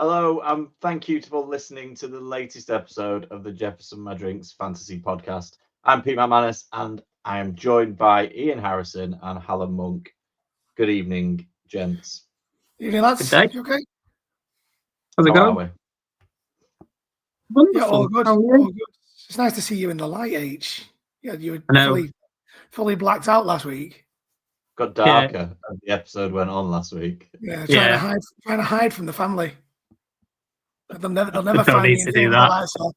Hello, thank you for listening to the latest episode of the Jefferson My Drinks Fantasy Podcast. I'm Pete McManus, and I am joined by Ian Harrison and Hallam Monk. Good evening, gents. Evening, lads. Good day. You okay? How's it How are going? we? Wonderful. Yeah, all good. How are you? All good. It's nice to see you in the light, H. Yeah, you I know. were fully blacked out last week. Got darker as the episode went on last week. Yeah, Yeah. trying to hide from the family. They'll never Don't find need me to until do the that. lights off.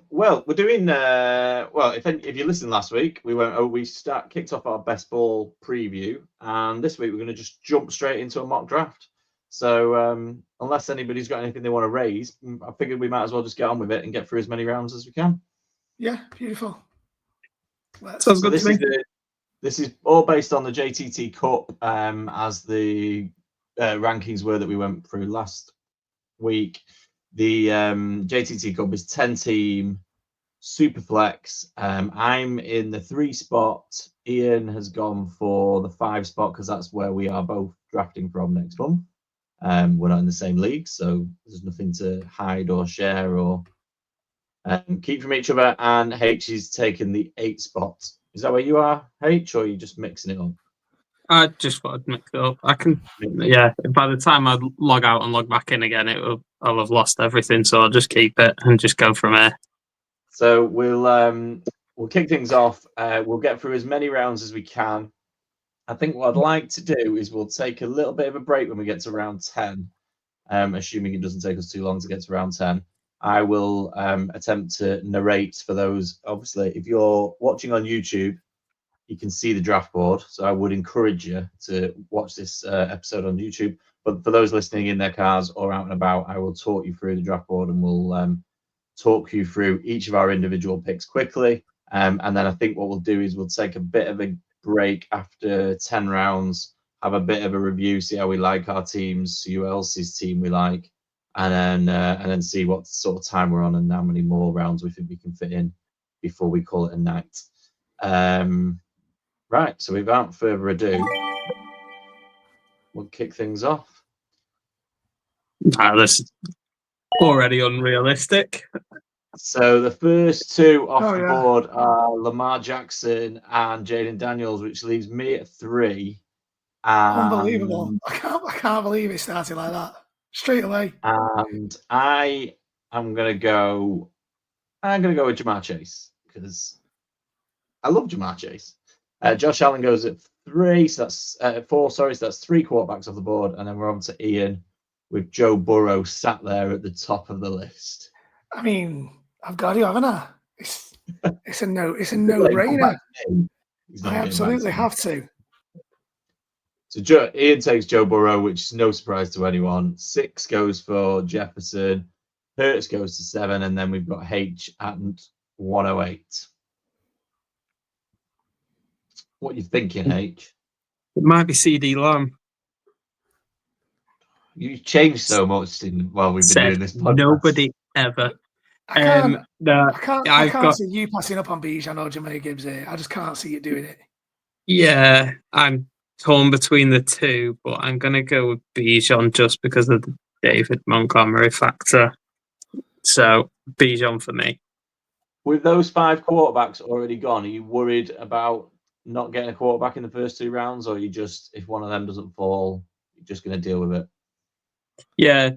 Well, we're doing if you listened last week, we kicked off our best ball preview, and this week we're going to just jump straight into a mock draft. So unless anybody's got anything they want to raise, I figured we might as well just get on with it and get through as many rounds as we can. Yeah, beautiful. Sounds good to me. This is all based on the JTT Cup, as the rankings were that we went through last week. The JTT Cup is 10-team Superflex. I'm in the 3 spot. Ian has gone for the 5 spot because that's where we are both drafting from next month. We're not in the same league, so there's nothing to hide or share or keep from each other. And H is taking the 8 spot. Is that where you are, H, or are you just mixing it up? I just thought I'd mix it up. Yeah, by the time I log out and log back in again, I'll have lost everything, so I'll just keep it and just go from there. So we'll kick things off. We'll get through as many rounds as we can. I think what I'd like to do is we'll take a little bit of a break when we get to round 10, assuming it doesn't take us too long to get to round 10. I will attempt to narrate for those. Obviously, if you're watching on YouTube, you can see the draft board. So I would encourage you to watch this episode on YouTube. But for those listening in their cars or out and about, I will talk you through the draft board and we'll talk you through each of our individual picks quickly. And then I think what we'll do is we'll take a bit of a break after 10 rounds, have a bit of a review, see how we like our teams, see who else's team we like, and then see what sort of time we're on and how many more rounds we think we can fit in before we call it a night. Right, so without further ado, we'll kick things off. This is already unrealistic. So the first 2 off the yeah. board are Lamar Jackson and Jaden Daniels, which leaves me at 3. Unbelievable. I can't believe it started like that. Straight away. And I'm gonna go with Jamar Chase because I love Jamar Chase. Josh Allen goes at 3, so that's 4. Sorry, so that's 3 quarterbacks off the board, and then we're on to Ian with Joe Burrow sat there at the top of the list. I mean, I've got to, haven't I? It's a no-brainer. I absolutely have to. So Ian takes Joe Burrow, which is no surprise to anyone. 6 goes for Jefferson. Hurts goes to 7, and then we've got H at 108. What are you thinking, H? It might be CD Lamb. You've changed so much while we've been doing this podcast. Nobody ever. I can't see you passing up on Bijan or Jahmyr Gibbs here. I just can't see you doing it. Yeah, I'm torn between the 2, but I'm going to go with Bijan just because of the David Montgomery factor. So Bijan for me. With those 5 quarterbacks already gone, are you worried about not getting a quarterback in the first 2 rounds, or you just, if one of them doesn't fall, you're just going to deal with it? Yeah,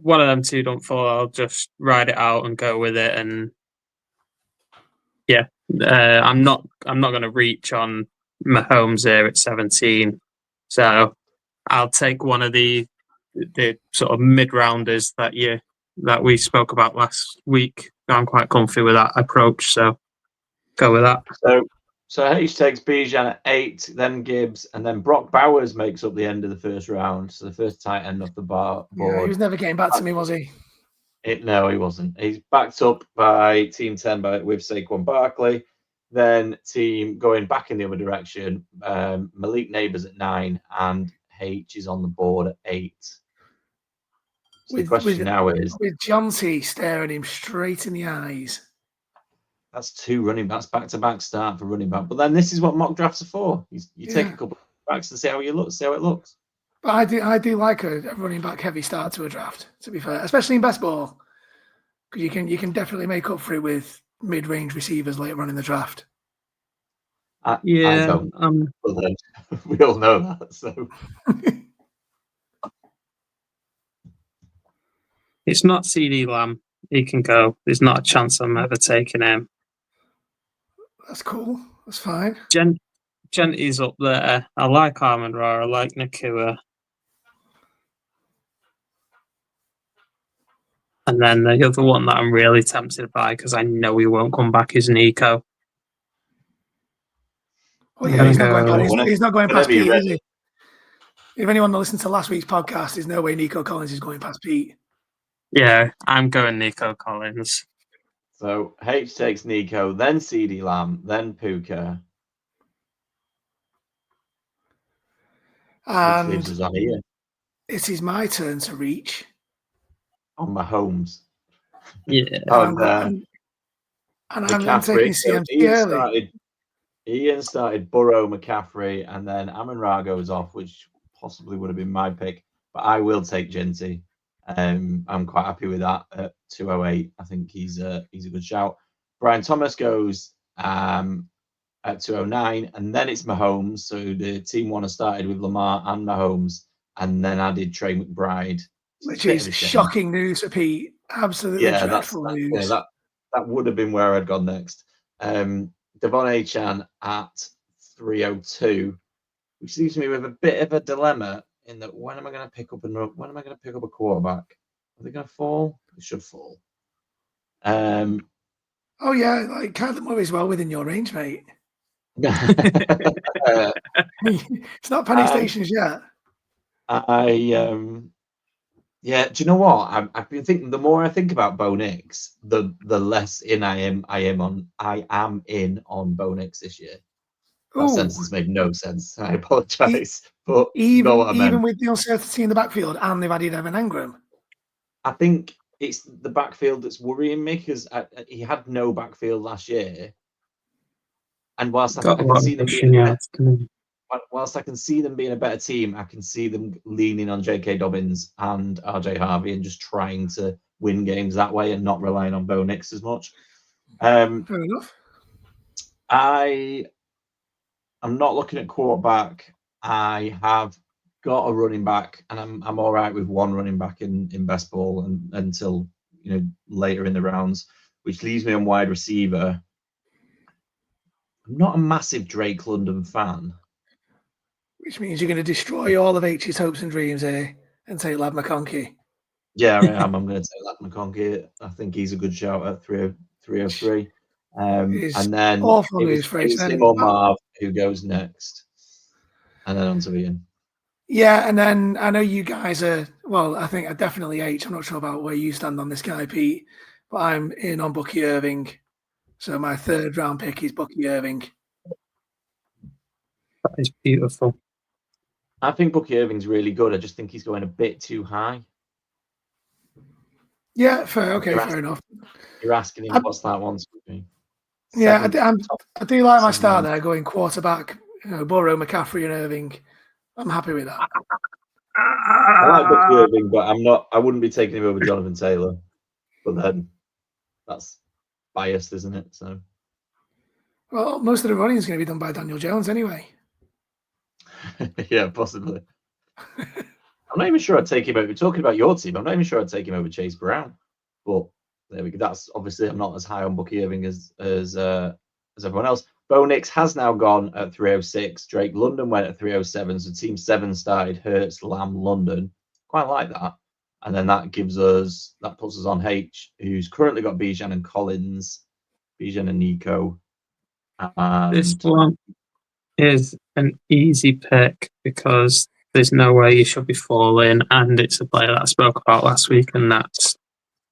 one of them 2 don't fall, I'll just ride it out and go with it. And yeah, I'm not going to reach on Mahomes here at 17, so I'll take one of the sort of mid-rounders that we spoke about last week. I'm quite comfy with that approach, so go with that. So H takes Bijan at 8, then Gibbs, and then Brock Bowers makes up the end of the first round. So the first tight end off the board. Yeah, he was never getting back to me, was he? No, he wasn't. He's backed up by Team 10 with Saquon Barkley. Then team going back in the other direction, Malik Neighbors at 9, and H is on the board at 8. So the question now is... With John T staring him straight in the eyes. That's 2 running backs, back-to-back start for running back. But then this is what mock drafts are for. You take a couple of backs to see how it looks. But I do like a running back heavy start to a draft, to be fair, especially in best ball, because you can definitely make up for it with mid-range receivers later on in the draft. I don't. Well, then, we all know that. So it's not CD Lamb. He can go. There's not a chance I'm ever taking him. That's cool. That's fine. Genty's up there. I like Amon-Ra. I like Nakua. And then the other one that I'm really tempted by, because I know he won't come back, is Nico. Oh yeah, he's not going past Pete, is he? If anyone listened to last week's podcast, there's no way Nico Collins is going past Pete. Yeah, I'm going Nico Collins. So H takes Nico, then CD Lamb, then Puka. And which leaves us on here. It is my turn to reach. On Mahomes. Yeah. And I'm taking CMC early. Ian started Burrow, McCaffrey, and then Amon-Ra goes off, which possibly would have been my pick. But I will take Genty. I'm quite happy with that at 208. I think he's a good shout. Brian Thomas goes at 209, and then it's Mahomes. So the team one has started with Lamar and Mahomes, and then added Trey McBride, which is shocking news for Pete. Absolutely dreadful news. Yeah, that would have been where I'd gone next. Devon Achan at 302, which leaves me with a bit of a dilemma in that when am I going to pick up a quarterback? Are they going to fall? They should fall. Oh yeah, like Kyler Murray's well within your range, mate. It's not penny stations yet. Yeah, do you know what? I've been thinking. The more I think about Bo Nix, the less in I am in on Bo Nix this year. That sentence made no sense. I apologize, but you know what I meant. Even with the uncertainty in the backfield, and they've added Evan Engram. I think it's the backfield that's worrying me because he had no backfield last year, and whilst I can see them being whilst I can see them being a better team, I can see them leaning on J.K. Dobbins and R.J. Harvey and just trying to win games that way and not relying on Bo Nix as much. Fair enough. I'm not looking at quarterback. I have got a running back, and I'm all right with one running back in best ball until later in the rounds, which leaves me on wide receiver. I'm not a massive Drake London fan. Which means you're going to destroy all of H's hopes and dreams here and take Ladd McConkey. Yeah, I am. I'm going to take Ladd McConkey. I think he's a good shout at 303. And then awful it was him or Marv who goes next. And then on to Ian. Yeah, and then I know you guys are, well, I think definitely H. I'm not sure about where you stand on this guy, Pete, but I'm in on Bucky Irving. So my third round pick is Bucky Irving. That is beautiful. I think Bucky Irving's really good. I just think he's going a bit too high. Yeah, fair. Okay, fair enough. You're asking him what's that one? Yeah, I do like my start there, going quarterback, Burrow, McCaffrey, and Irving. I'm happy with that. I like Bucky Irving, but I wouldn't be taking him over Jonathan Taylor. But then that's biased, isn't it? So, well, most of the running is going to be done by Daniel Jones anyway. Yeah, possibly. I'm not even sure I'd take him over. Talking about your team, I'm not even sure I'd take him over Chase Brown. But there we go. That's obviously I'm not as high on Bucky Irving as everyone else. Bo Nix has now gone at 306. Drake London went at 307. So team 7 started Hurts, Lamb, London. Quite like that. And then that puts us on H, who's currently got Bijan and Collins, Bijan and Nico. This one is an easy pick because there's no way you should be falling, and it's a player that I spoke about last week, and that's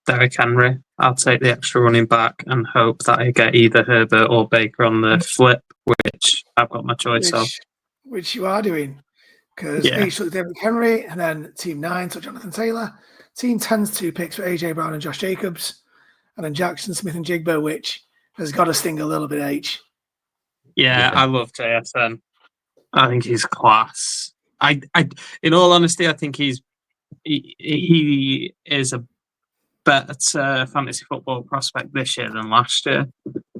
Derrick Henry. I'll take the extra running back and hope that I get either Herbert or Baker on the flip, which I've got my choice of. Which you are doing, because H took Derrick Henry, and then team 9 took Jonathan Taylor. Team 10's 2 picks for AJ Brown and Josh Jacobs, and then Jackson Smith and Jigbo, which has got to sting a little bit, H. Yeah, I love JSN. I think he's class. In all honesty, I think he is a better fantasy football prospect this year than last year,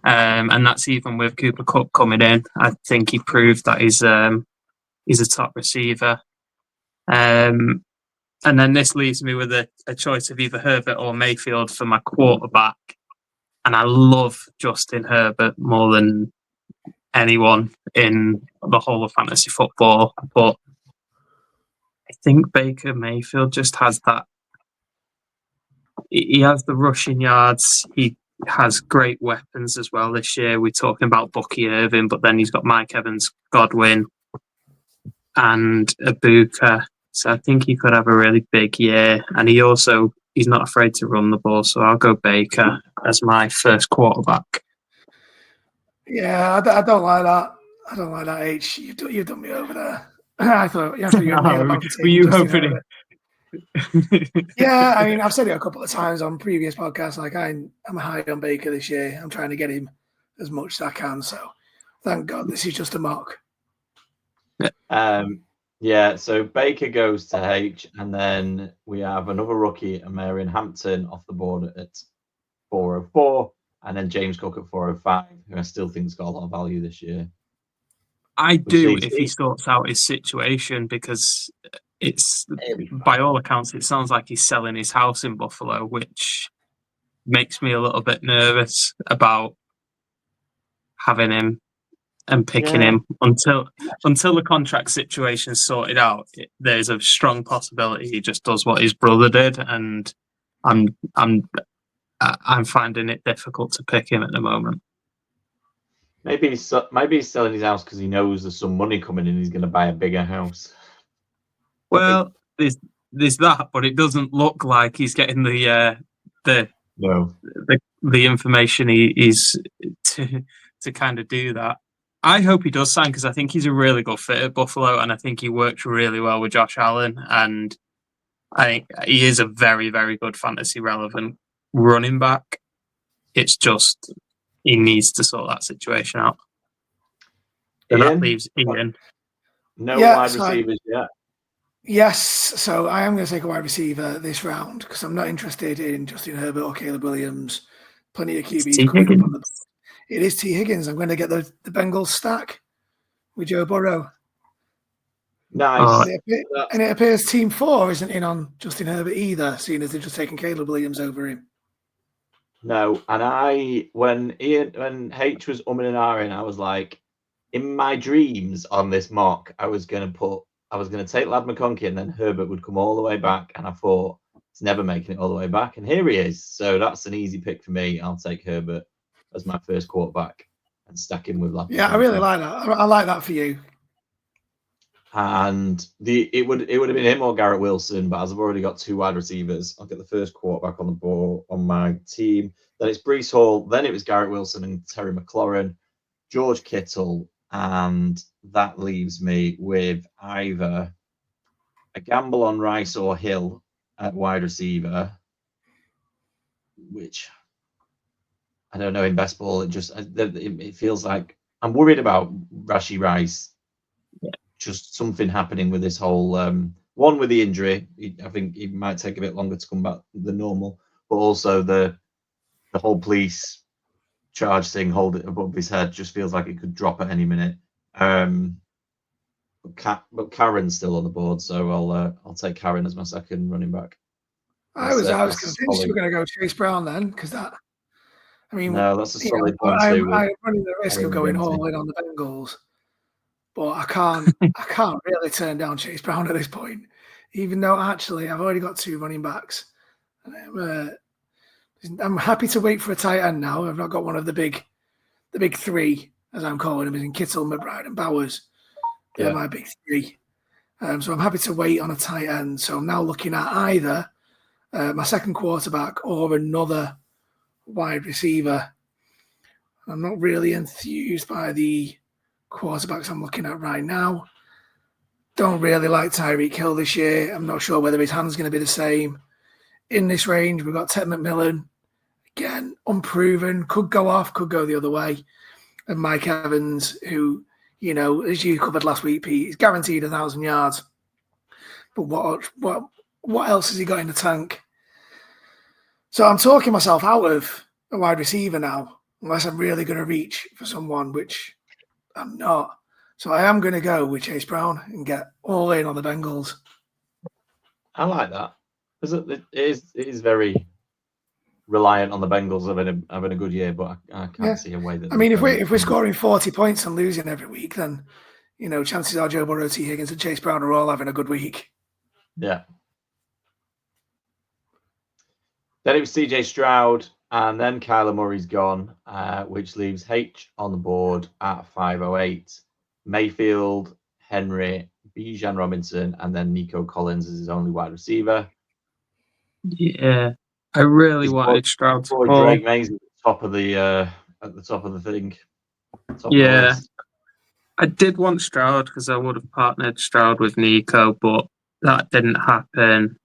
and that's even with Cooper Kupp coming in. I think he proved that he's a top receiver. And then this leaves me with a choice of either Herbert or Mayfield for my quarterback. And I love Justin Herbert more than anyone in the whole of fantasy football. But I think Baker Mayfield just has that. He has the rushing yards. He has great weapons as well this year. We're talking about Bucky Irving, but then he's got Mike Evans, Godwin, and Ibuka. So I think he could have a really big year. And he's not afraid to run the ball. So I'll go Baker as my first quarterback. Yeah, I don't like that. I don't like that, H. You've done me over there. I thought you were about to take Were you Justin hoping? Yeah, I mean, I've said it a couple of times on previous podcasts. Like, I'm high on Baker this year. I'm trying to get him as much as I can. So, thank God this is just a mock. Yeah, so Baker goes to H, and then we have another rookie, Marion Hampton, off the board at 404, and then James Cook at 405, who I still think has got a lot of value this year. I do if he sorts out his situation, because it's, by all accounts, it sounds like he's selling his house in Buffalo, which makes me a little bit nervous about having him and picking him until the contract situation's sorted out. There's a strong possibility he just does what his brother did, and I'm finding it difficult to pick him at the moment. Maybe he's selling his house because he knows there's some money coming in. He's going to buy a bigger house. Well, there's that, but it doesn't look like he's getting the information he's to kind of do that. I hope he does sign, because I think he's a really good fit at Buffalo, and I think he works really well with Josh Allen, and I think he is a very, very good fantasy relevant running back. It's just he needs to sort that situation out. And that leaves Ian. Wide receivers yet. Yes, so I am going to take a wide receiver this round because I'm not interested in Justin Herbert or Caleb Williams. Plenty of QBs coming up on the. It is T. Higgins. I'm going to get the Bengals stack with Joe Burrow. Nice. And it appears Team 4 isn't in on Justin Herbert either, seeing as they're just taking Caleb Williams over him. No, and when H was umming and ahhing, I was like, in my dreams on this mock, I was going to take Lad McConkey, and then Herbert would come all the way back, and I thought he's never making it all the way back, and here he is. So that's an easy pick for me. I'll take Herbert as my first quarterback and stack him with Lad. Yeah, I really like that. I like that for you. And it would have been him or Garrett Wilson, but as I've already got 2 wide receivers, I'll get the first quarterback on the ball on my team. Then it's Breece Hall. Then it was Garrett Wilson and Terry McLaurin, George Kittle, and that leaves me with either a gamble on Rice or Hill at wide receiver, which I don't know in best ball. It feels like I'm worried about Rashee Rice. Yeah. Just something happening with this whole one with the injury. I think it might take a bit longer to come back than normal, but also the whole police charge thing, hold it above his head, just feels like it could drop at any minute. But Karen's still on the board, so I'll take Karen as my second running back. I was convinced you were going to go Chase Brown then, because that. I mean, no, that's a solid one too. I'm running the risk of going all in on the Bengals, but I can't really turn down Chase Brown at this point, even though actually I've already got 2 running backs. I'm happy to wait for a tight end now. I've not got one of the big 3, as I'm calling them, in Kittle, McBride, and Bowers. They're my big 3. So I'm happy to wait on a tight end. So I'm now looking at either my second quarterback or another wide receiver. I'm not really enthused by the quarterbacks I'm looking at right now. Don't really like Tyreek Hill this year. I'm not sure whether his hand's going to be the same. In this range, we've got Ted McMillan. Again, unproven. Could go off, could go the other way. And Mike Evans, who You know, as you covered last week, Pete, he's guaranteed 1,000 yards. But what else has he got in the tank? So I'm talking myself out of a wide receiver now, unless I'm really going to reach for someone, which I'm not. So I am going to go with Chase Brown and get all in on the Bengals. I like that because it is very reliant on the Bengals having a good year, but I can't see a way that. I mean, if we're scoring 40 points and losing every week, then chances are Joe Burrow, T. Higgins, and Chase Brown are all having a good week. Yeah. Then it was CJ Stroud, and then Kyler Murray's gone, which leaves H on the board at 508. Mayfield, Henry, Bijan Robinson, and then Nico Collins is his only wide receiver. Yeah, I really wanted Stroud to fall. Drake May's at the top of the thing. Yeah, I did want Stroud because I would have partnered Stroud with Nico, but that didn't happen.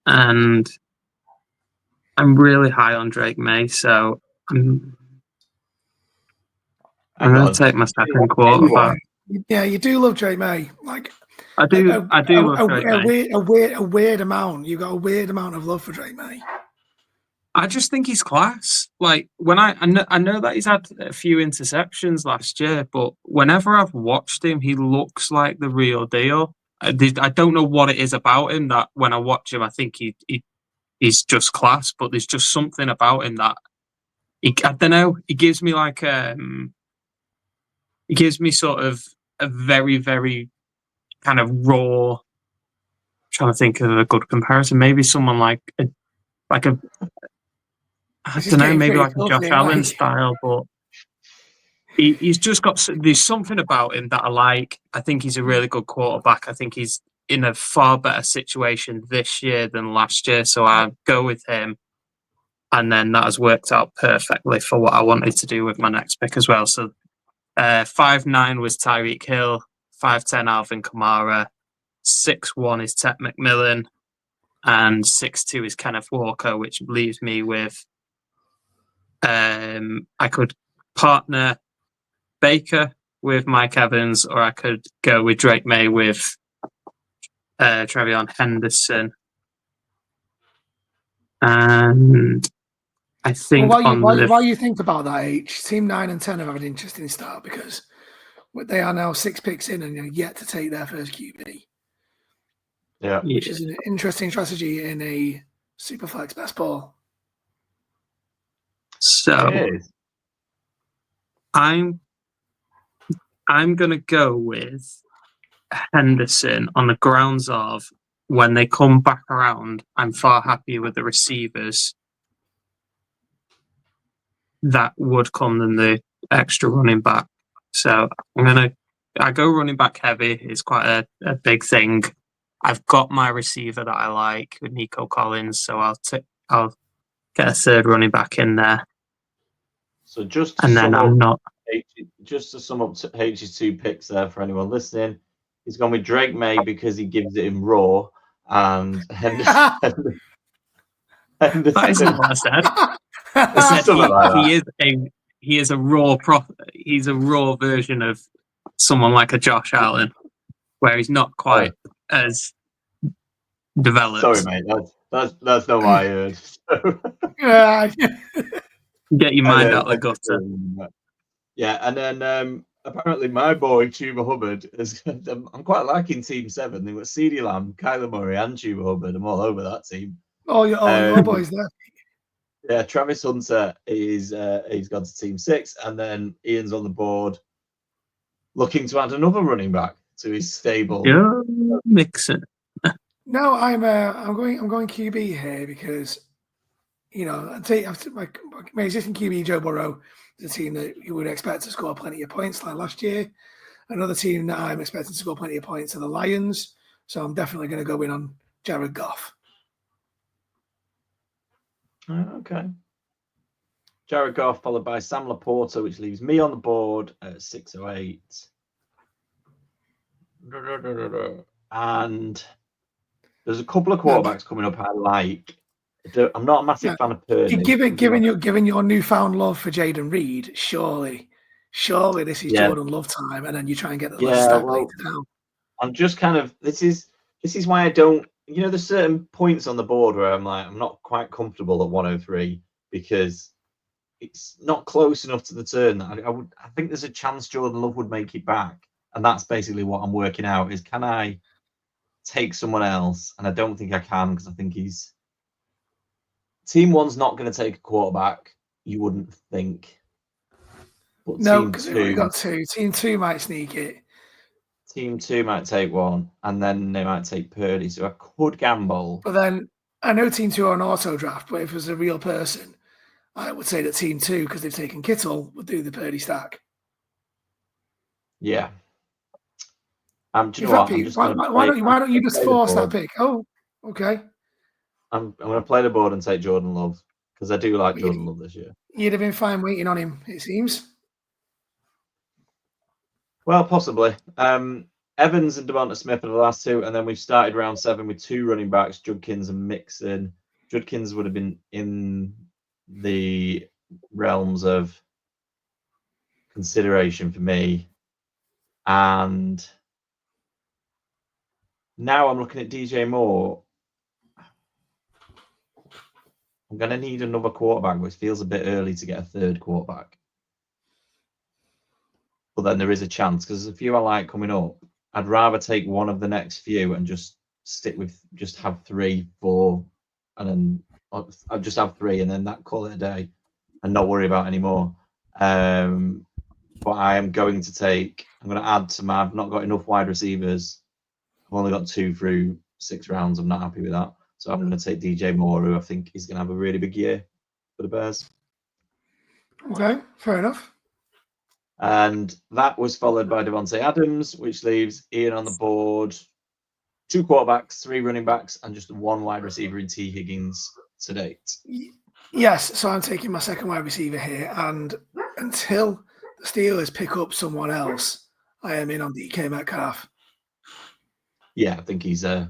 And I'm really high on Drake May, so I'm going to take my second quarterback. Yeah, you do love Drake May. Like I do love Drake May. A weird amount. You got a weird amount of love for Drake May. I just think he's class. Like when I know that he's had a few interceptions last year, but whenever I've watched him, he looks like the real deal. I don't know what it is about him that when I watch him, I think he's just class. But there's just something about him that I don't know. He gives me like he gives me sort of a very, very kind of raw. I'm trying to think of a good comparison. Maybe someone like a I don't know, maybe like a Josh Allen style, but he's just got. There's something about him that I like. I think he's a really good quarterback. I think he's in a far better situation this year than last year, so I go with him. And then that has worked out perfectly for what I wanted to do with my next pick as well. So 5'9" was Tyreek Hill, 5'10" Alvin Kamara, 6'1" is Ted McMillan, and 6'2" is Kenneth Walker, which leaves me with I could partner Baker with Mike Evans, or I could go with Drake May with Trevion Henderson. And I think while you think about that, H, Team 9 and 10 have had an interesting start because they are now 6 picks in and are yet to take their first QB. Yeah, which is an interesting strategy in a Superflex best ball. So I'm going to go with Henderson on the grounds of when they come back around, I'm far happier with the receivers that would come than the extra running back. So I go running back heavy. It's quite a big thing. I've got my receiver that I like with Nico Collins, so I'll get a third running back in there. So just to sum up H's 2 picks there for anyone listening, he's gone with Drake May because he gives it in raw, and Henderson. That isn't what I said. I said he is a raw he's a raw version of someone like a Josh Allen, where he's not quite as developed. Sorry, mate. That's not what I heard. Yeah. Get your mind out of the gutter. Yeah, and then apparently my boy Chuba Hubbard is. I'm quite liking Team 7. They've got CeeDee Lamb, Kyler Murray, and Chuba Hubbard. I'm all over that team. Your boys there. Yeah, Travis Hunter is he's gone to Team 6, and then Ian's on the board, looking to add another running back to his stable. Yeah, Mixon. No, I'm going QB here because my existing QB Joe Burrow is a team that you would expect to score plenty of points like last year. Another team that I'm expecting to score plenty of points are the Lions, so I'm definitely going to go in on Jared Goff. Okay. Jared Goff followed by Sam Laporta, which leaves me on the board at 608. And there's a couple of quarterbacks coming up I like. I'm not a massive fan of Purdy. Given your newfound love for Jaden Reed, surely surely this is Yeah. Jordan Love time, and then you try and get the Yeah, stack well, later down. I'm just kind of this is why I don't. There's certain points on the board where I'm like I'm not quite comfortable at 103 because it's not close enough to the turn. I think there's a chance Jordan Love would make it back, and that's basically what I'm working out. Is can I take someone else? And I don't think I can because I think he's team one's not going to take a quarterback. You wouldn't think. But No, team because we've already two, got two. Team two might sneak it. team two might take one, and then they might take Purdy. So I could gamble. But then I know team two are an auto draft, but if it was a real person, I would say that team two, because they've taken Kittle, would do the Purdy stack. Yeah. Do you In know what? fact, I'm Pete, just why going to don't you just force that pick? Oh, okay. I'm going to play the board and take Jordan Love because I do like Well, Jordan Love this year. You'd have been fine waiting on him, it seems. Well, possibly. Evans and Devonta Smith are the last two, and then we've started round 7 with 2 running backs, Judkins and Mixon. Judkins would have been in the realms of consideration for me. And now I'm looking at DJ Moore. I'm going to need another quarterback, which feels a bit early to get a third quarterback. But then there is a chance because there's a few I like coming up. I'd rather take one of the next few and just stick with, just have 3, 4, and then I'll just have 3 and then that call it a day and not worry about any more. But I am going to I'm going to add to I've not got enough wide receivers. I've only got 2 through 6 rounds. I'm not happy with that. So I'm going to take DJ Moore, who I think is going to have a really big year for the Bears. Okay, fair enough. And that was followed by Devontae Adams, which leaves Ian on the board. 2 quarterbacks, 3 running backs, and just 1 wide receiver in T. Higgins to date. Yes, so I'm taking my second wide receiver here, and until the Steelers pick up someone else, I am in on DK Metcalf. Yeah, I think he's at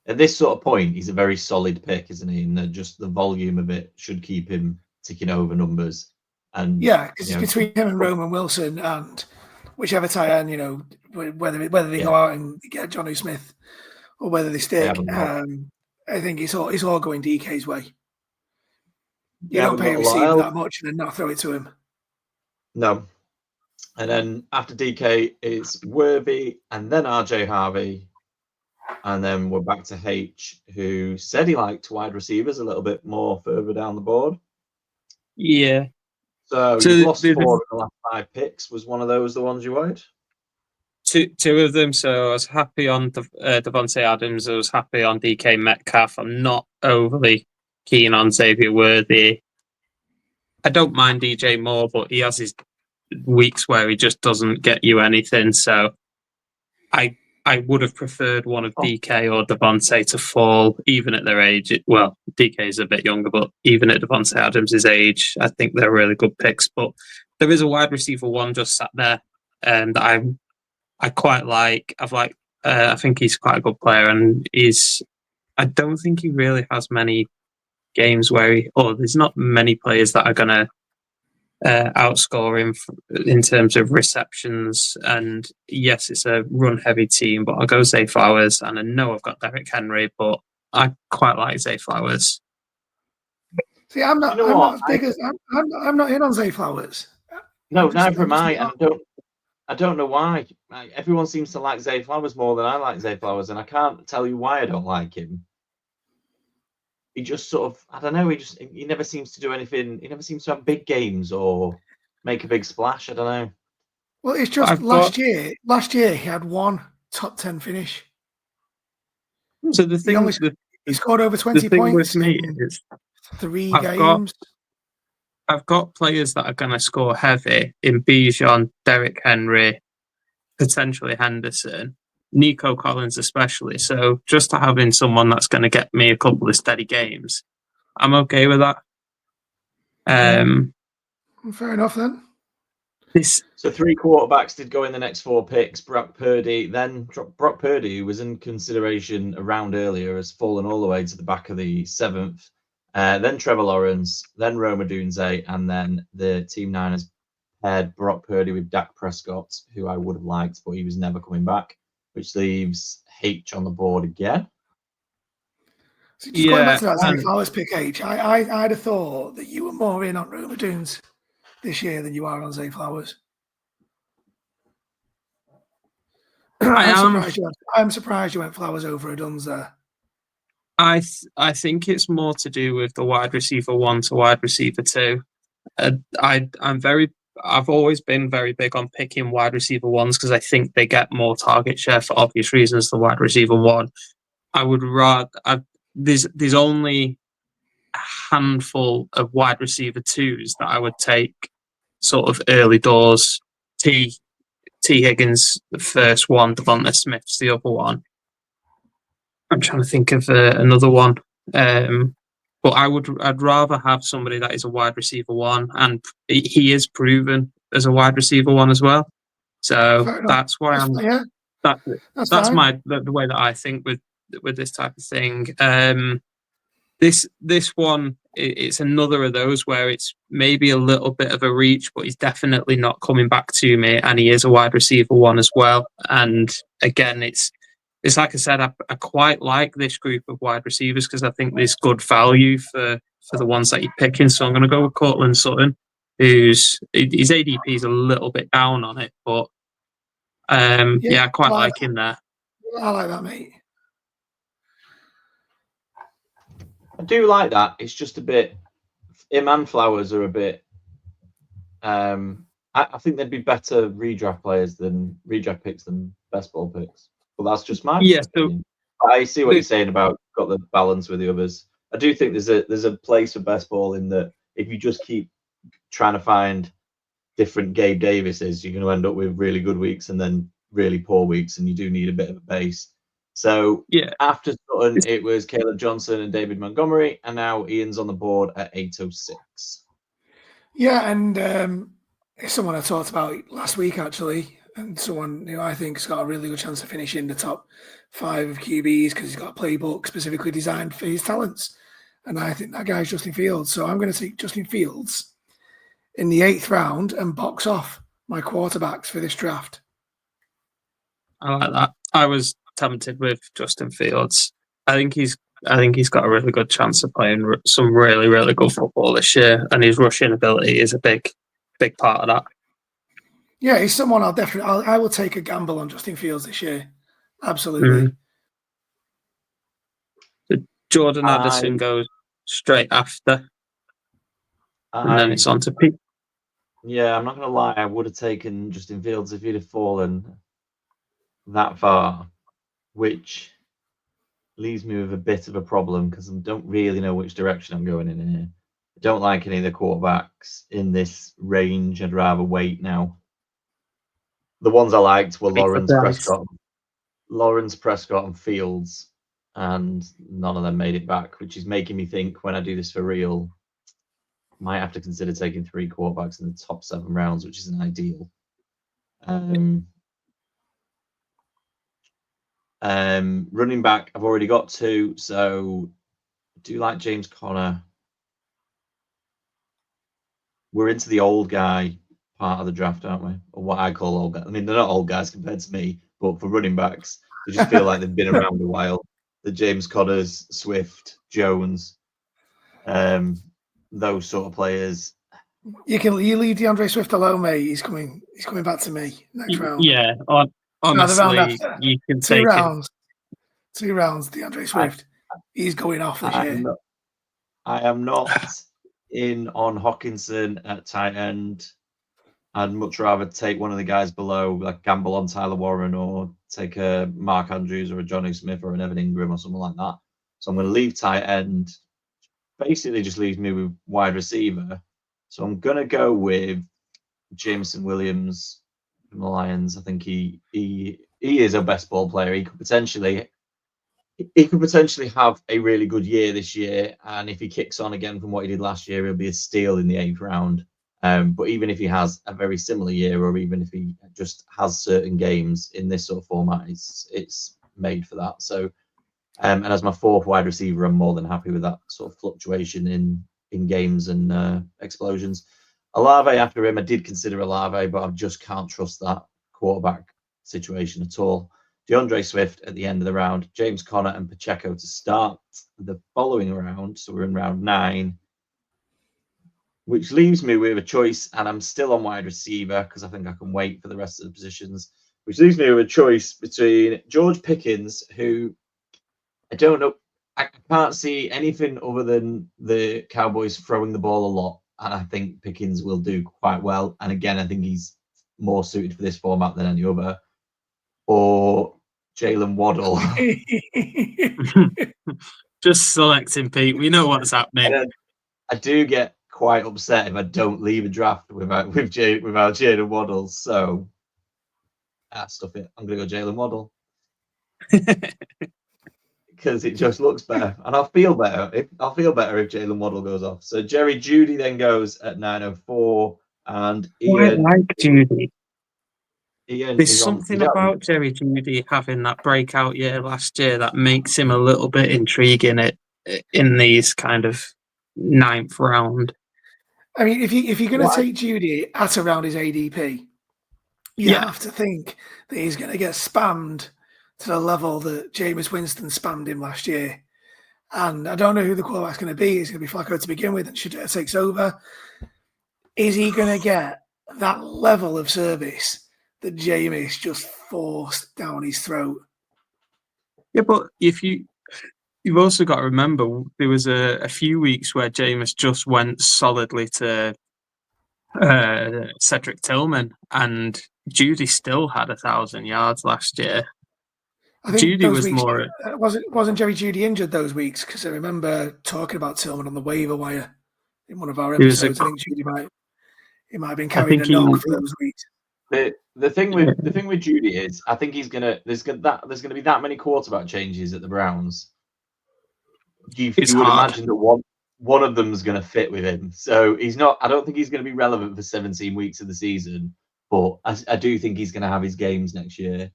this sort of point, he's a very solid pick, isn't he? And just the volume of it should keep him ticking over numbers. And yeah, because it's between him and Roman Wilson, and whichever tight end, whether they go out and get Jonnu Smith or whether they stick, I think it's all going DK's way. You don't pay a receiver that much and then not throw it to him. No. And then after DK, it's Worthy and then RJ Harvey. And then we're back to H, who said he liked wide receivers a little bit more further down the board. Yeah. So you've lost 4 of the last 5 picks. Was one of those the ones you wanted? Two of them. So I was happy on Devontae Adams. I was happy on DK Metcalf. I'm not overly keen on Xavier Worthy. I don't mind DJ Moore, but he has his weeks where he just doesn't get you anything. So I would have preferred one of DK or Devontae to fall, even at their age. Well, DK is a bit younger, but even at Devontae Adams' age, I think they're really good picks. But there is a wide receiver 1 just sat there that I quite like. I think he's quite a good player, and I don't think he really has many games where there's not many players that are going to outscore him in terms of receptions. And yes, it's a run-heavy team, but I'll go Zay Flowers. And I know I've got Derrick Henry, but I quite like Zay Flowers. See, I'm not in on Zay Flowers. No, neither am I. And I don't know why. Everyone seems to like Zay Flowers more than I like Zay Flowers, and I can't tell you why I don't like him. He just sort of, I don't know, he never seems to do anything. He never seems to have big games or make a big splash. I don't know. Well, it's just last year he had 1 top 10 finish. So the thing he scored over 20 points with me is 3 games. I've got players that are going to score heavy in Bijan, Derrick Henry, potentially Henderson, Nico Collins especially. So just having someone that's going to get me a couple of steady games, I'm okay with that. Fair enough then. So 3 quarterbacks did go in the next 4 picks. Brock Purdy, who was in consideration around earlier, has fallen all the way to the back of the 7th. Then Trevor Lawrence, then Rome Odunze, and then the Team 9 has paired Brock Purdy with Dak Prescott, who I would have liked, but he was never coming back, which leaves H on the board again. So just going back to that Zay Flowers pick, H, I'd have thought that you were more in on Roma Dunes this year than you are on Zay Flowers. I'm surprised you went Flowers over Aduns there. I think it's more to do with the wide receiver 1 to wide receiver 2. I've always been very big on picking wide receiver 1s because I think they get more target share for obvious reasons than wide receiver 1. I would rather there's only a handful of wide receiver 2s that I would take sort of early doors. T Higgins, the first one, Devonta Smith's the other one. I'm trying to think of another one. But I'd rather have somebody that is a wide receiver 1, and he is proven as a wide receiver 1 as well. So that's why that's my the way that I think with this type of thing. This one, it's another of those where it's maybe a little bit of a reach, but he's definitely not coming back to me, and he is a wide receiver 1 as well. And again, it's like I said, I quite like this group of wide receivers because I think there's good value for the ones that you're picking. So I'm going to go with Cortland Sutton, his ADP is a little bit down on it, but I quite like him there. I like that, mate. I do like that. It's just a bit. Him and Flowers are a bit. I think they'd be better redraft picks than best ball picks. But that's just my opinion. I see what you're saying about got the balance with the others. I do think there's a place for best ball in that if you just keep trying to find different Gabe Davises, you're going to end up with really good weeks and then really poor weeks, and you do need a bit of a base. So after Sutton, it was Caleb Johnson and David Montgomery, and now Ian's on the board at 806. Yeah, and it's someone I talked about last week, actually, and someone who I think has got a really good chance of finishing the top 5 of QBs because he's got a playbook specifically designed for his talents. And I think that guy's Justin Fields. So I'm going to take Justin Fields in the 8th round and box off my quarterbacks for this draft. I like that. I was tempted with Justin Fields. I think he's got a really good chance of playing some really, really good football this year, and his rushing ability is a big part of that. Yeah, he's someone I will take a gamble on Justin Fields this year. Absolutely. Jordan Addison goes straight after, and then it's on to Pete. Yeah, I'm not going to lie. I would have taken Justin Fields if he'd have fallen that far, which leaves me with a bit of a problem because I don't really know which direction I'm going in here. I don't like any of the quarterbacks in this range. I'd rather wait now. The ones I liked were Lawrence Prescott and Fields, and none of them made it back, which is making me think when I do this for real, I might have to consider taking 3 quarterbacks in the top 7 rounds, which isn't ideal. Running back, I've already got 2, so I do like James Conner. We're into the old guy part of the draft, aren't we? Or what I call old guys. I mean, they're not old guys compared to me, but for running backs, they just feel like they've been around a while. The James Conners, Swift, Jones, those sort of players. You leave DeAndre Swift alone, mate. He's coming back to me next round. Yeah, honestly, you can take 2 rounds. 2 rounds, DeAndre Swift. He's going off this year. I am not in on Hawkinson at tight end. I'd much rather take one of the guys below, like gamble on Tyler Warren, or take a Mark Andrews or a Johnny Smith or an Evan Ingram or something like that. So I'm going to leave tight end. Basically, just leaves me with wide receiver. So I'm going to go with Jameson Williams from the Lions. I think he is a best ball player. He could potentially have a really good year this year, and if he kicks on again from what he did last year, he'll be a steal in the 8th round. But even if he has a very similar year, or even if he just has certain games in this sort of format, it's made for that. So, and as my 4th wide receiver, I'm more than happy with that sort of fluctuation in games and explosions. Olave after him. I did consider Olave, but I just can't trust that quarterback situation at all. DeAndre Swift at the end of the round, James Conner and Pacheco to start the following round. So we're in round 9, which leaves me with a choice, and I'm still on wide receiver because I think I can wait for the rest of the positions, which leaves me with a choice between George Pickens, who I don't know, I can't see anything other than the Cowboys throwing the ball a lot, and I think Pickens will do quite well. And again, I think he's more suited for this format than any other. Or Jalen Waddle. Just selecting, Pete. We know what's happening. And I do get quite upset if I don't leave a draft without Jalen Waddle. So, stuff it. I'm going to go Jalen Waddle. Because it just looks better. And I'll feel better if Jalen Waddle goes off. So Jerry Jeudy then goes at 9:04. And Ian, I like Jeudy. Ian There's is something about Jerry Jeudy having that breakout year last year that makes him a little bit intriguing in these kind of 9th round. I mean, if you're going to take Jeudy at around his ADP, you have to think that he's going to get spammed to the level that Jameis Winston spammed him last year. And I don't know who the quarterback's going to be. It's going to be Flacco to begin with, and Shadeur takes over. Is he going to get that level of service that Jameis just forced down his throat? Yeah, but you've also got to remember there was a few weeks where Jameis just went solidly to Cedric Tillman, and Jeudy still had 1,000 yards last year. I think Jeudy those was weeks, more. Wasn't Jerry Jeudy injured those weeks? Because I remember talking about Tillman on the waiver wire in one of our episodes. I think Jeudy might have been carrying a knock for those weeks. The thing with Jeudy is, I think there's gonna be that many quarterback changes at the Browns. You would imagine that one of them is going to fit with him. So he's not. I don't think he's going to be relevant for 17 weeks of the season. But I do think he's going to have his games next year,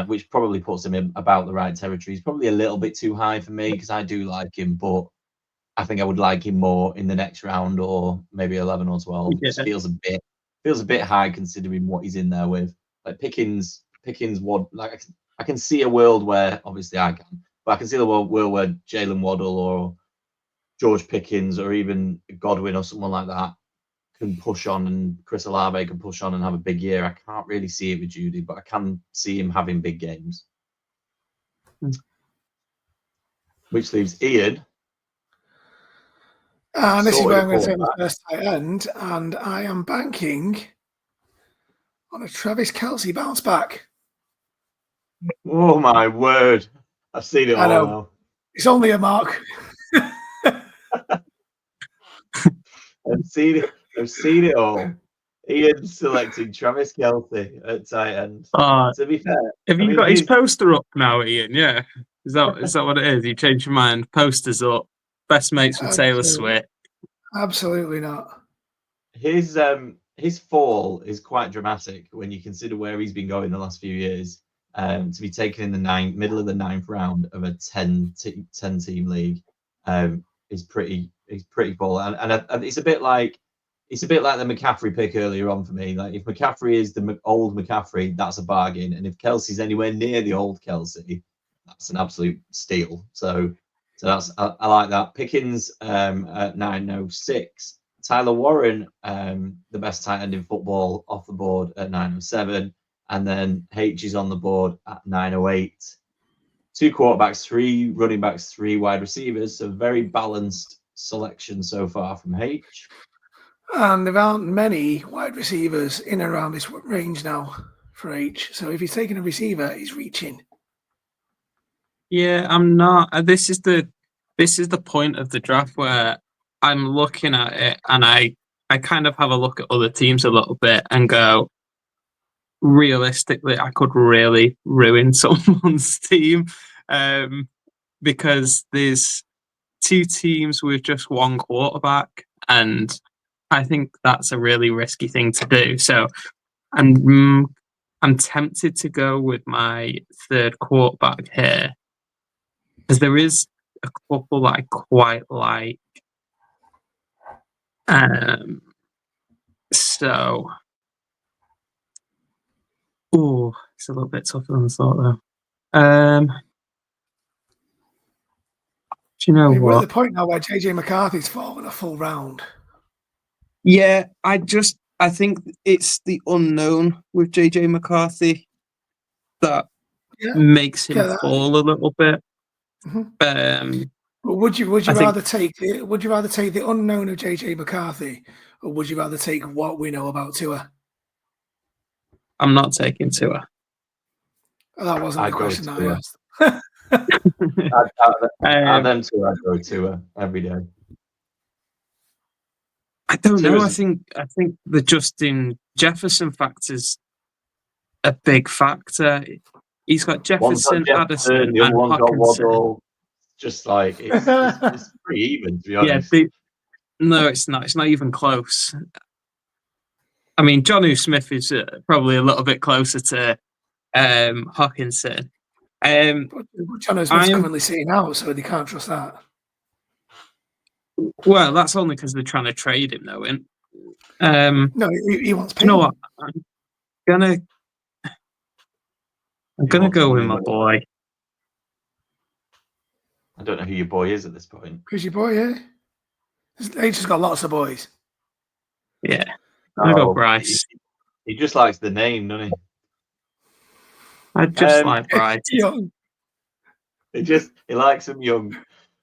which probably puts him in about the right territory. He's probably a little bit too high for me because I do like him, but I think I would like him more in the next round or maybe 11 or 12. Yeah. It feels a bit high considering what he's in there with. Like Pickens would like I can see a world where obviously I can, but I can see the world where Jalen Waddle or George Pickens or even Godwin or someone like that can push on, and Chris Olave can push on and have a big year. I can't really see it with Jeudy, but I can see him having big games. Which leaves Ian. And this is where I'm going to take my first tight end, and I am banking on a Travis Kelce bounce back. Oh my word. I've seen it all now. It's only a mark. I've seen it all. Ian selecting Travis Kelce at tight end. To be fair, have you got his poster up now, Ian? Yeah, is that what it is? You changed your mind? Posters up. Best mates with Taylor Swift. Absolutely not. His fall is quite dramatic when you consider where he's been going the last few years. To be taken in the middle of the 9th round of a 10 team league is pretty full, and it's a bit like the McCaffrey pick earlier on for me. Like if McCaffrey is the old McCaffrey, that's a bargain, and if Kelsey's anywhere near the old Kelsey, that's an absolute steal. So that's I like that. Pickens at 9:06. Tyler Warren, the best tight end in football, off the board at 9:07. And then H is on the board at 9:08. 2 quarterbacks, 3 running backs, 3 wide receivers. So very balanced selection so far from H. And there aren't many wide receivers in and around this range now for H. So if he's taking a receiver, he's reaching. Yeah, I'm not. This is the point of the draft where I'm looking at it and I kind of have a look at other teams a little bit and go, realistically, I could really ruin someone's team because there's 2 teams with just 1 quarterback, and I think that's a really risky thing to do. So I'm tempted to go with my 3rd quarterback here, because there is a couple that I quite like. So, oh, it's a little bit tougher than I thought, though. Do you know We're at what? the point now where JJ McCarthy's fallen a full round. Yeah, I think it's the unknown with JJ McCarthy that makes him fall a little bit. Would you I rather take the unknown of JJ McCarthy, or would you rather take what we know about Tua? I'm not taking Tua. That wasn't the question that I asked. Them two, I'd go Tua every day. I don't know. I think the Justin Jefferson factor's a big factor. He's got Jefferson, Addison, the other and one's got Hawkinson. Waddle. Just like it's pretty even, to be honest. Yeah, no, it's not. It's not even close. I mean, Jonnu Smith is probably a little bit closer to Hawkinson. But Jonnu Smith's currently sitting out, so they can't trust that. Well, that's only because they're trying to trade him, though. No, he wants. You know what? I'm gonna go with my boy. I don't know who your boy is at this point. Who's your boy? Yeah, he's just got lots of boys. Yeah, I go Bryce. He just likes the name, doesn't he? I just like Bryce. Young. He likes him young.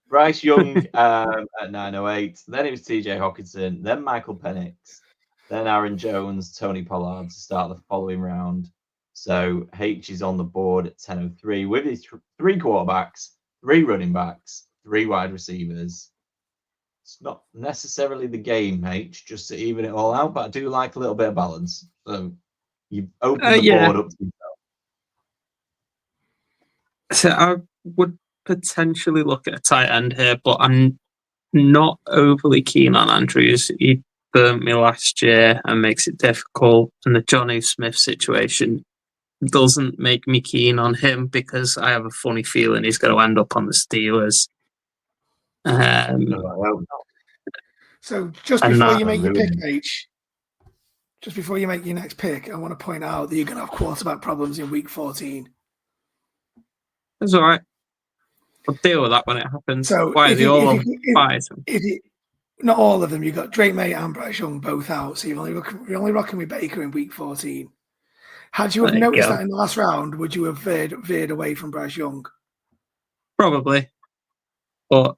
Bryce Young at 908. Then it was TJ Hawkinson. Then Michael Penix. Then Aaron Jones, Tony Pollard to start the following round. So H is on the board at 10:03 with his 3 quarterbacks, 3 running backs, 3 wide receivers. It's not necessarily the game, H, just to even it all out, but I do like a little bit of balance. So you've opened the board up to yourself. So I would potentially look at a tight end here, but I'm not overly keen on Andrews. He burnt me last year and makes it difficult. And the Jonnu Smith situation doesn't make me keen on him because I have a funny feeling he's going to end up on the Steelers. So just before you make your pick, H, just before you make your next pick, I want to point out that you're going to have quarterback problems in week 14. That's all right. I'll deal with that when it happens. So why are they all on five? Not all of them. You've got Drake May and Bryce Young both out, so you're only rocking with Baker in week 14. Had you have noticed that in the last round, would you have veered away from Bryce Young? Probably. But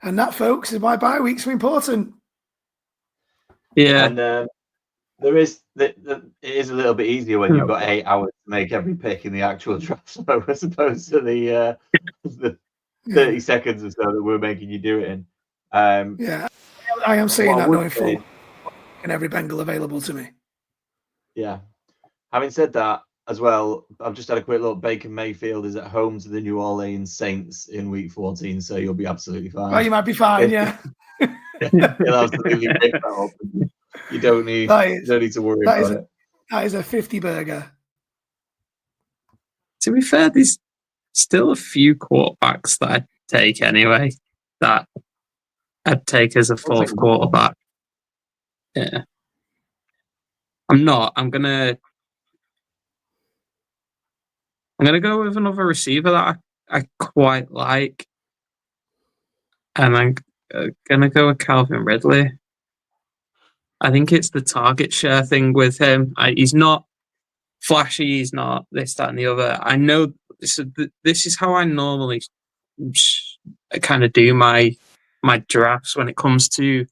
and that, folks, is why bye weeks are important. Yeah. And there is it is a little bit easier when you've got 8 hours to make every pick in the actual draft, so as opposed to the 30 seconds or so that we're making you do it in. Yeah, I am saying that knowing full and every Bengal available to me. Yeah. Having said that, as well, I've just had a quick look. Baker Mayfield is at home to the New Orleans Saints in week 14, so you'll be absolutely fine. Oh, you might be fine, yeah. You'll absolutely pick that up. You don't need to worry about it. That is a 50 burger. To be fair, there's still a few quarterbacks that I'd take anyway, that I'd take as a 4th quarterback. Yeah. I'm gonna go with another receiver that I quite like. And I'm gonna go with Calvin Ridley. I think it's the target share thing with him. He's not flashy, he's not this, that, and the other. I know this is how I normally kind of do my drafts when it comes to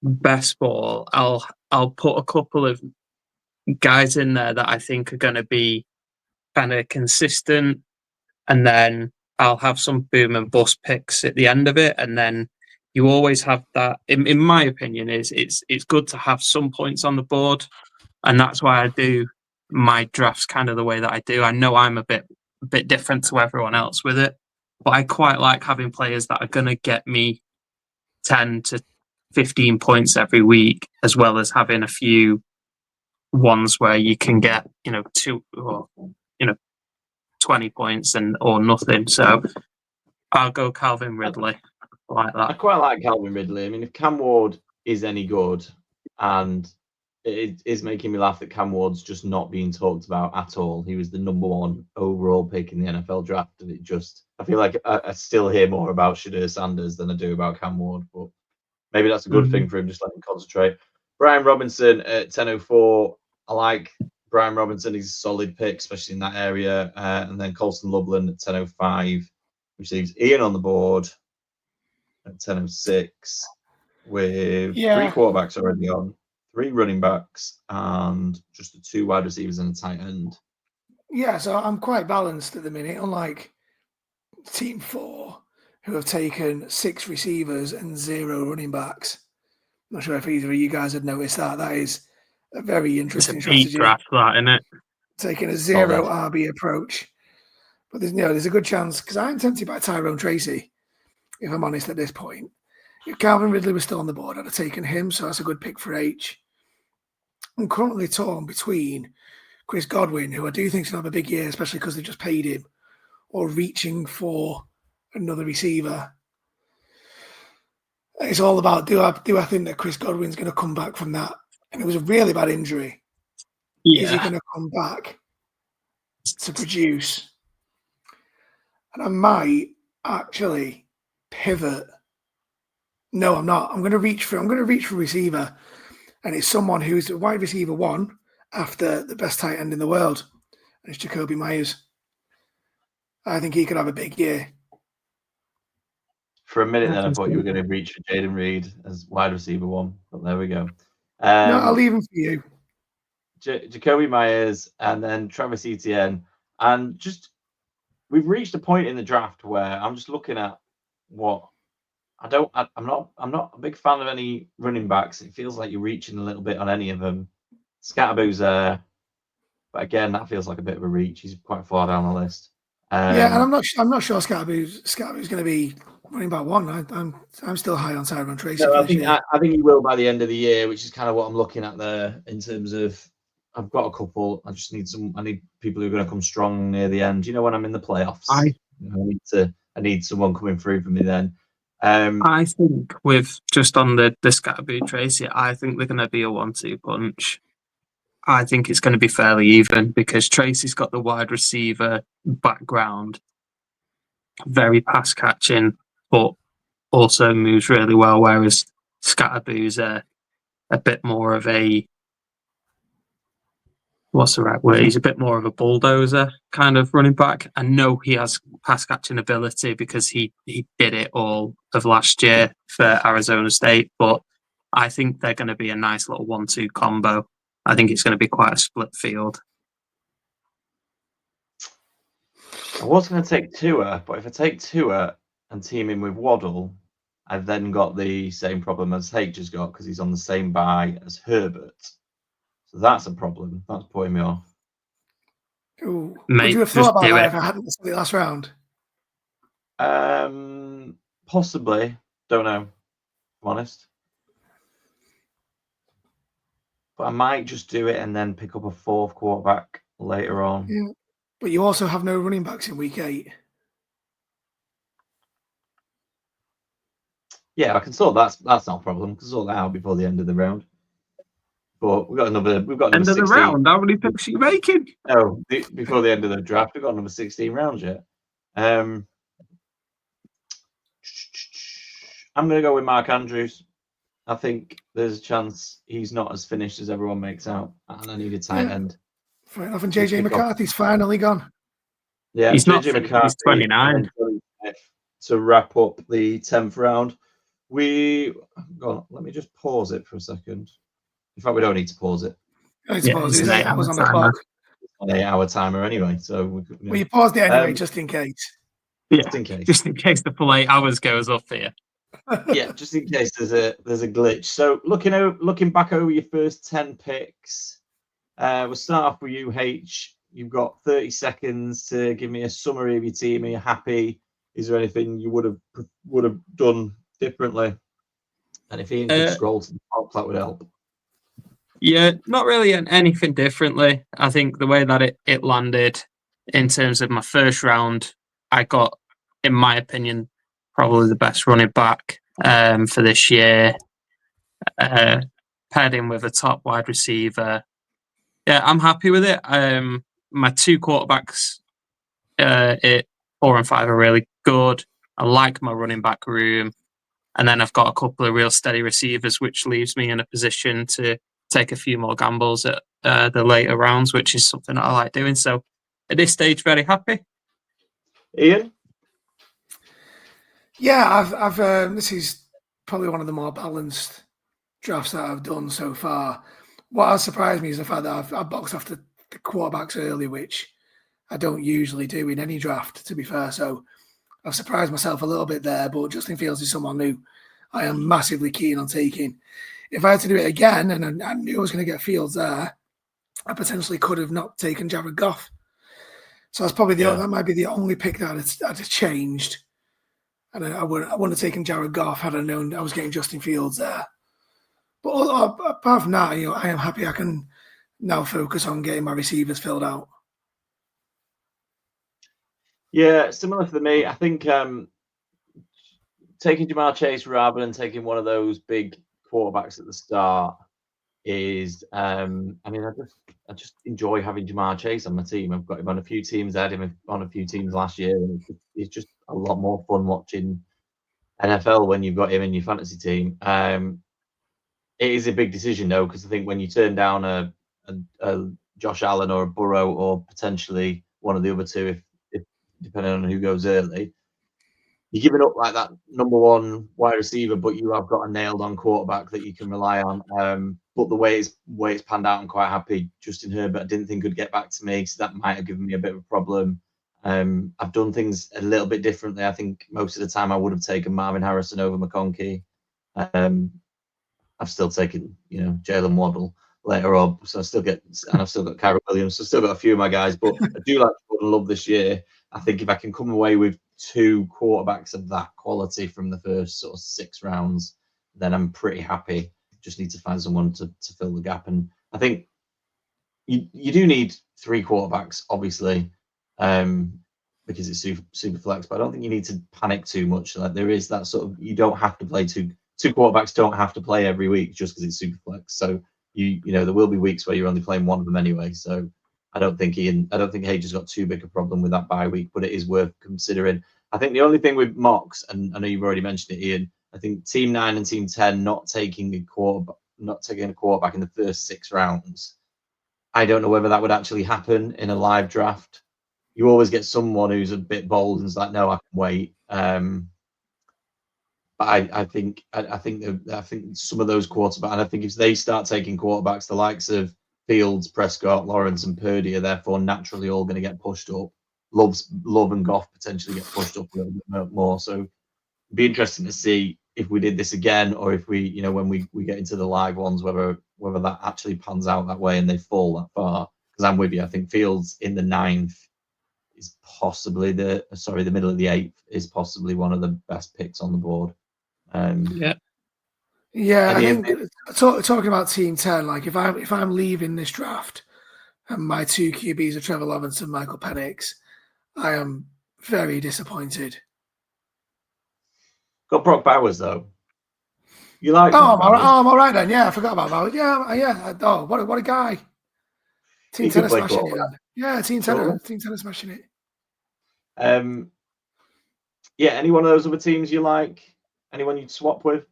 best ball. I'll put a couple of guys in there that I think are going to be kind of consistent, and then I'll have some boom and bust picks at the end of it, and then you always have that. In my opinion, it's good to have some points on the board, and that's why I do my drafts kind of the way that I do. I know I'm a bit different to everyone else with it, but I quite like having players that are going to get me 10 to 15 points every week, as well as having a few ones where you can get 2 or 20 points or nothing. So I'll go Calvin Ridley like that. I quite like Calvin Ridley. I mean, if Cam Ward is any good, and it is making me laugh that Cam Ward's just not being talked about at all. He was the number 1 overall pick in the NFL draft, and I feel like I still hear more about Shadur Sanders than I do about Cam Ward, but maybe that's a good thing for him, just let him concentrate. Brian Robinson at 10:04. I like Brian Robinson. He's a solid pick, especially in that area. And then Colston Loveland at 10:05 receives Ian on the board at 10:06 with 3 quarterbacks already on, 3 running backs, and just the 2 wide receivers and a tight end. Yeah, so I'm quite balanced at the minute, unlike Team 4, who have taken 6 receivers and 0 running backs. I'm not sure if either of you guys had noticed that. That is a very interesting strategy. Draft, that, isn't it? Taking a 0 RB approach. But there's a good chance, because I'm tempted by Tyrone Tracy, if I'm honest at this point. If Calvin Ridley was still on the board, I'd have taken him, so that's a good pick for H. I'm currently torn between Chris Godwin, who I do think is going to have a big year, especially because they just paid him, or reaching for another receiver. It's all about, do I think that Chris Godwin's going to come back from that? And it was a really bad injury. Yeah. Is he going to come back to produce? And I might actually pivot. No, I'm not. I'm going to reach for receiver, and it's someone who's a wide receiver 1 after the best tight end in the world, and it's Jacoby Myers. I think he could have a big year. For a minute, then I thought you were going to reach for Jaden Reed as wide receiver 1, but there we go. No, I'll leave him for you. Jacoby Myers and then Travis Etienne, and just we've reached a point in the draft where I'm just looking at what I'm not a big fan of any running backs. It feels like you're reaching a little bit on any of them. Scatterboo's there, but again, that feels like a bit of a reach. He's quite far down the list. Yeah, and I'm not sure Scatterboo's going to be running back 1. I'm still high on Tyrone Tracy. No, I think he will by the end of the year, which is kind of what I'm looking at there in terms of. I've got a couple. I just need I need people who are going to come strong near the end. You know, when I'm in the playoffs, I need someone coming through for me then. I think with just on the Scatterboo Tracy, I think they're going to be a 1-2 punch. I think it's going to be fairly even because Tracy's got the wide receiver background, very pass catching, but also moves really well. Whereas Scatterboo's a bit more of a, what's the right word? He's a bit more of a bulldozer kind of running back. I know he has pass catching ability because he did it all of last year for Arizona State, but I think they're going to be a nice little 1-2 combo. I think it's going to be quite a split field. I was going to take Tua, but if I take Tua and team him with Waddle, I've then got the same problem as H has got because he's on the same bye as Herbert. So that's a problem. That's putting me off. Ooh. Would you have thought about that if I hadn't listened to the last round? Possibly. Don't know. If I'm honest. But I might just do it and then pick up a 4th quarterback later on. Yeah. But you also have no running backs in week 8. Yeah, I can sort that. That's not a problem. I can sort that out before the end of the round. But we've got another end of 16. The round. How many picks are you making? No, before the end of the draft, we've got another 16 rounds yet. I'm going to go with Mark Andrews. I think there's a chance he's not as finished as everyone makes out, and I need a tight end. Fair enough. And JJ McCarthy's finally gone. Yeah, he's JJ McCarthy. He's 29. To wrap up the 10th round, let me just pause it for a second. In fact, we don't need to pause it. I suppose it was on the clock. It's an 8-hour timer anyway, so well, you paused it anyway, just in case. Yeah, just in case the full 8 hours goes off here. Yeah, just in case there's a glitch. So looking back over your first 10 picks, we'll start off with you, H. You've got 30 seconds to give me a summary of your team. Are you happy? Is there anything you would have done differently? And if Ian could scroll to the top, that would help. Yeah, not really anything differently. I think the way that it landed in terms of my first round, I got, in my opinion, probably the best running back for this year. paired in with a top wide receiver. Yeah, I'm happy with it. My 2 quarterbacks, 4 and 5, are really good. I like my running back room. And then I've got a couple of real steady receivers, which leaves me in a position to take a few more gambles at the later rounds, which is something that I like doing. So at this stage, very happy. Ian? Yeah, I've this is probably one of the more balanced drafts that I've done so far. What has surprised me is the fact that I've boxed off the quarterbacks early, which I don't usually do in any draft, to be fair. So I've surprised myself a little bit there, but Justin Fields is someone who I am massively keen on taking. If I had to do it again, and I knew I was going to get Fields there, I potentially could have not taken Jared Goff. So that's probably that might be the only pick that I'd have changed. And I wouldn't have taken Jared Goff had I known I was getting Justin Fields there. But apart from that, I am happy I can now focus on getting my receivers filled out. Yeah, similar for me. I think taking Jamar Chase rather than taking one of those big quarterbacks at the start is, I just enjoy having Jamar Chase on my team. I've got him on a few teams. I had him on a few teams last year, and it's just a lot more fun watching NFL when you've got him in your fantasy team. It is a big decision though, because I think when you turn down a Josh Allen or a Burrow or potentially one of the other two, if depending on who goes early, you're giving up like that number 1 wide receiver, but you have got a nailed on quarterback that you can rely on. But the way it's panned out, I'm quite happy. Justin Herbert, I didn't think could get back to me, so that might have given me a bit of a problem. I've done things a little bit differently. I think most of the time I would have taken Marvin Harrison over McConkey. I've still taken, Jalen Waddle later on, so I've still got Kyron Williams, so I've still got a few of my guys. But I do like Jordan Love this year. I think if I can come away with 2 quarterbacks of that quality from the first sort of 6 rounds, then I'm pretty happy. Just need to find someone to fill the gap. And I think you do need 3 quarterbacks, obviously, because it's super flex. But I don't think you need to panic too much. Like there is that sort of, you don't have to play two quarterbacks. Don't have to play every week just because it's super flex. So you know there will be weeks where you're only playing one of them anyway. So I don't think Hage has got too big a problem with that bye week, but it is worth considering. I think the only thing with mocks, and I know you've already mentioned it, Ian, I think Team 9 and Team 10 not taking a quarterback in the first 6 rounds. I don't know whether that would actually happen in a live draft. You always get someone who's a bit bold and is like, no, I can wait. But I think some of those quarterbacks, and I think if they start taking quarterbacks, the likes of Fields, Prescott, Lawrence, and Purdy are therefore naturally all going to get pushed up. Love and Goff potentially get pushed up a little bit more. So it'd be interesting to see if we did this again, or if we, when we get into the live ones, whether that actually pans out that way and they fall that far. Because I'm with you. I think Fields in the 9th is possibly the middle of the 8th is possibly one of the best picks on the board. Yeah, I think talking about Team 10, like if I'm leaving this draft and my 2 QBs are Trevor Lawrence and Michael Penix, I am very disappointed. Got Brock Bowers though. You like? I'm all right then. Yeah, I forgot about Bowers. Yeah. Oh, what a guy! Team 10 is smashing it. Yeah, Team 10 is smashing it. Yeah. Any one of those other teams you like? Anyone you'd swap with?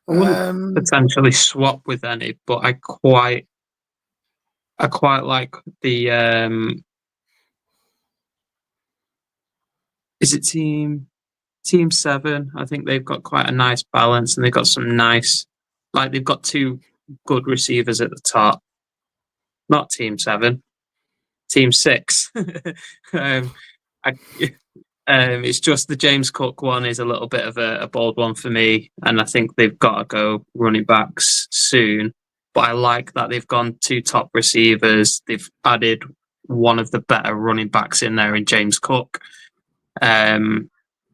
I wouldn't potentially swap with any, but I quite like the is it Team 7? I think they've got quite a nice balance, and they've got some nice, they've got 2 good receivers at the top. Not Team 7, Team 6. It's just the James Cook one is a little bit of a bold one for me, and I think they've got to go running backs soon. But I like that they've gone 2 top receivers. They've added one of the better running backs in there in James Cook.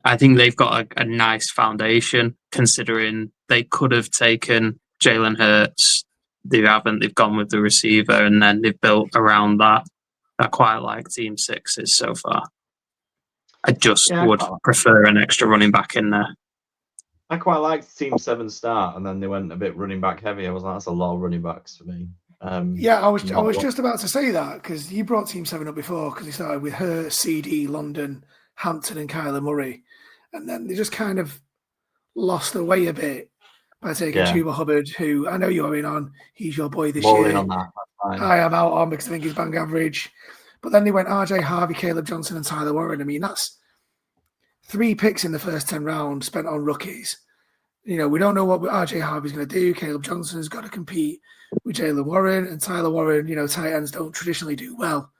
I think they've got a nice foundation, considering they could have taken Jalen Hurts. They haven't. They've gone with the receiver, and then they've built around that. I quite like Team 6's so far. I just would prefer an extra running back in there. I quite liked Team 7 start, and then they went a bit running back heavy. I was like, that's a lot of running backs for me. Yeah, I was just about to say that because you brought Team 7 up before because he started with her, CD, London, Hampton, and Kyler Murray, and then they just kind of lost their way a bit by taking Chuba Hubbard, who I know you're in on. He's your boy this year. In on that. I am out on because I think he's bang average. But then they went RJ Harvey, Caleb Johnson, and Tyler Warren. I mean, that's 3 picks in the first 10 rounds spent on rookies. We don't know what RJ Harvey's going to do. Caleb Johnson's got to compete with Jaylen Warren, and Tyler Warren, tight ends don't traditionally do well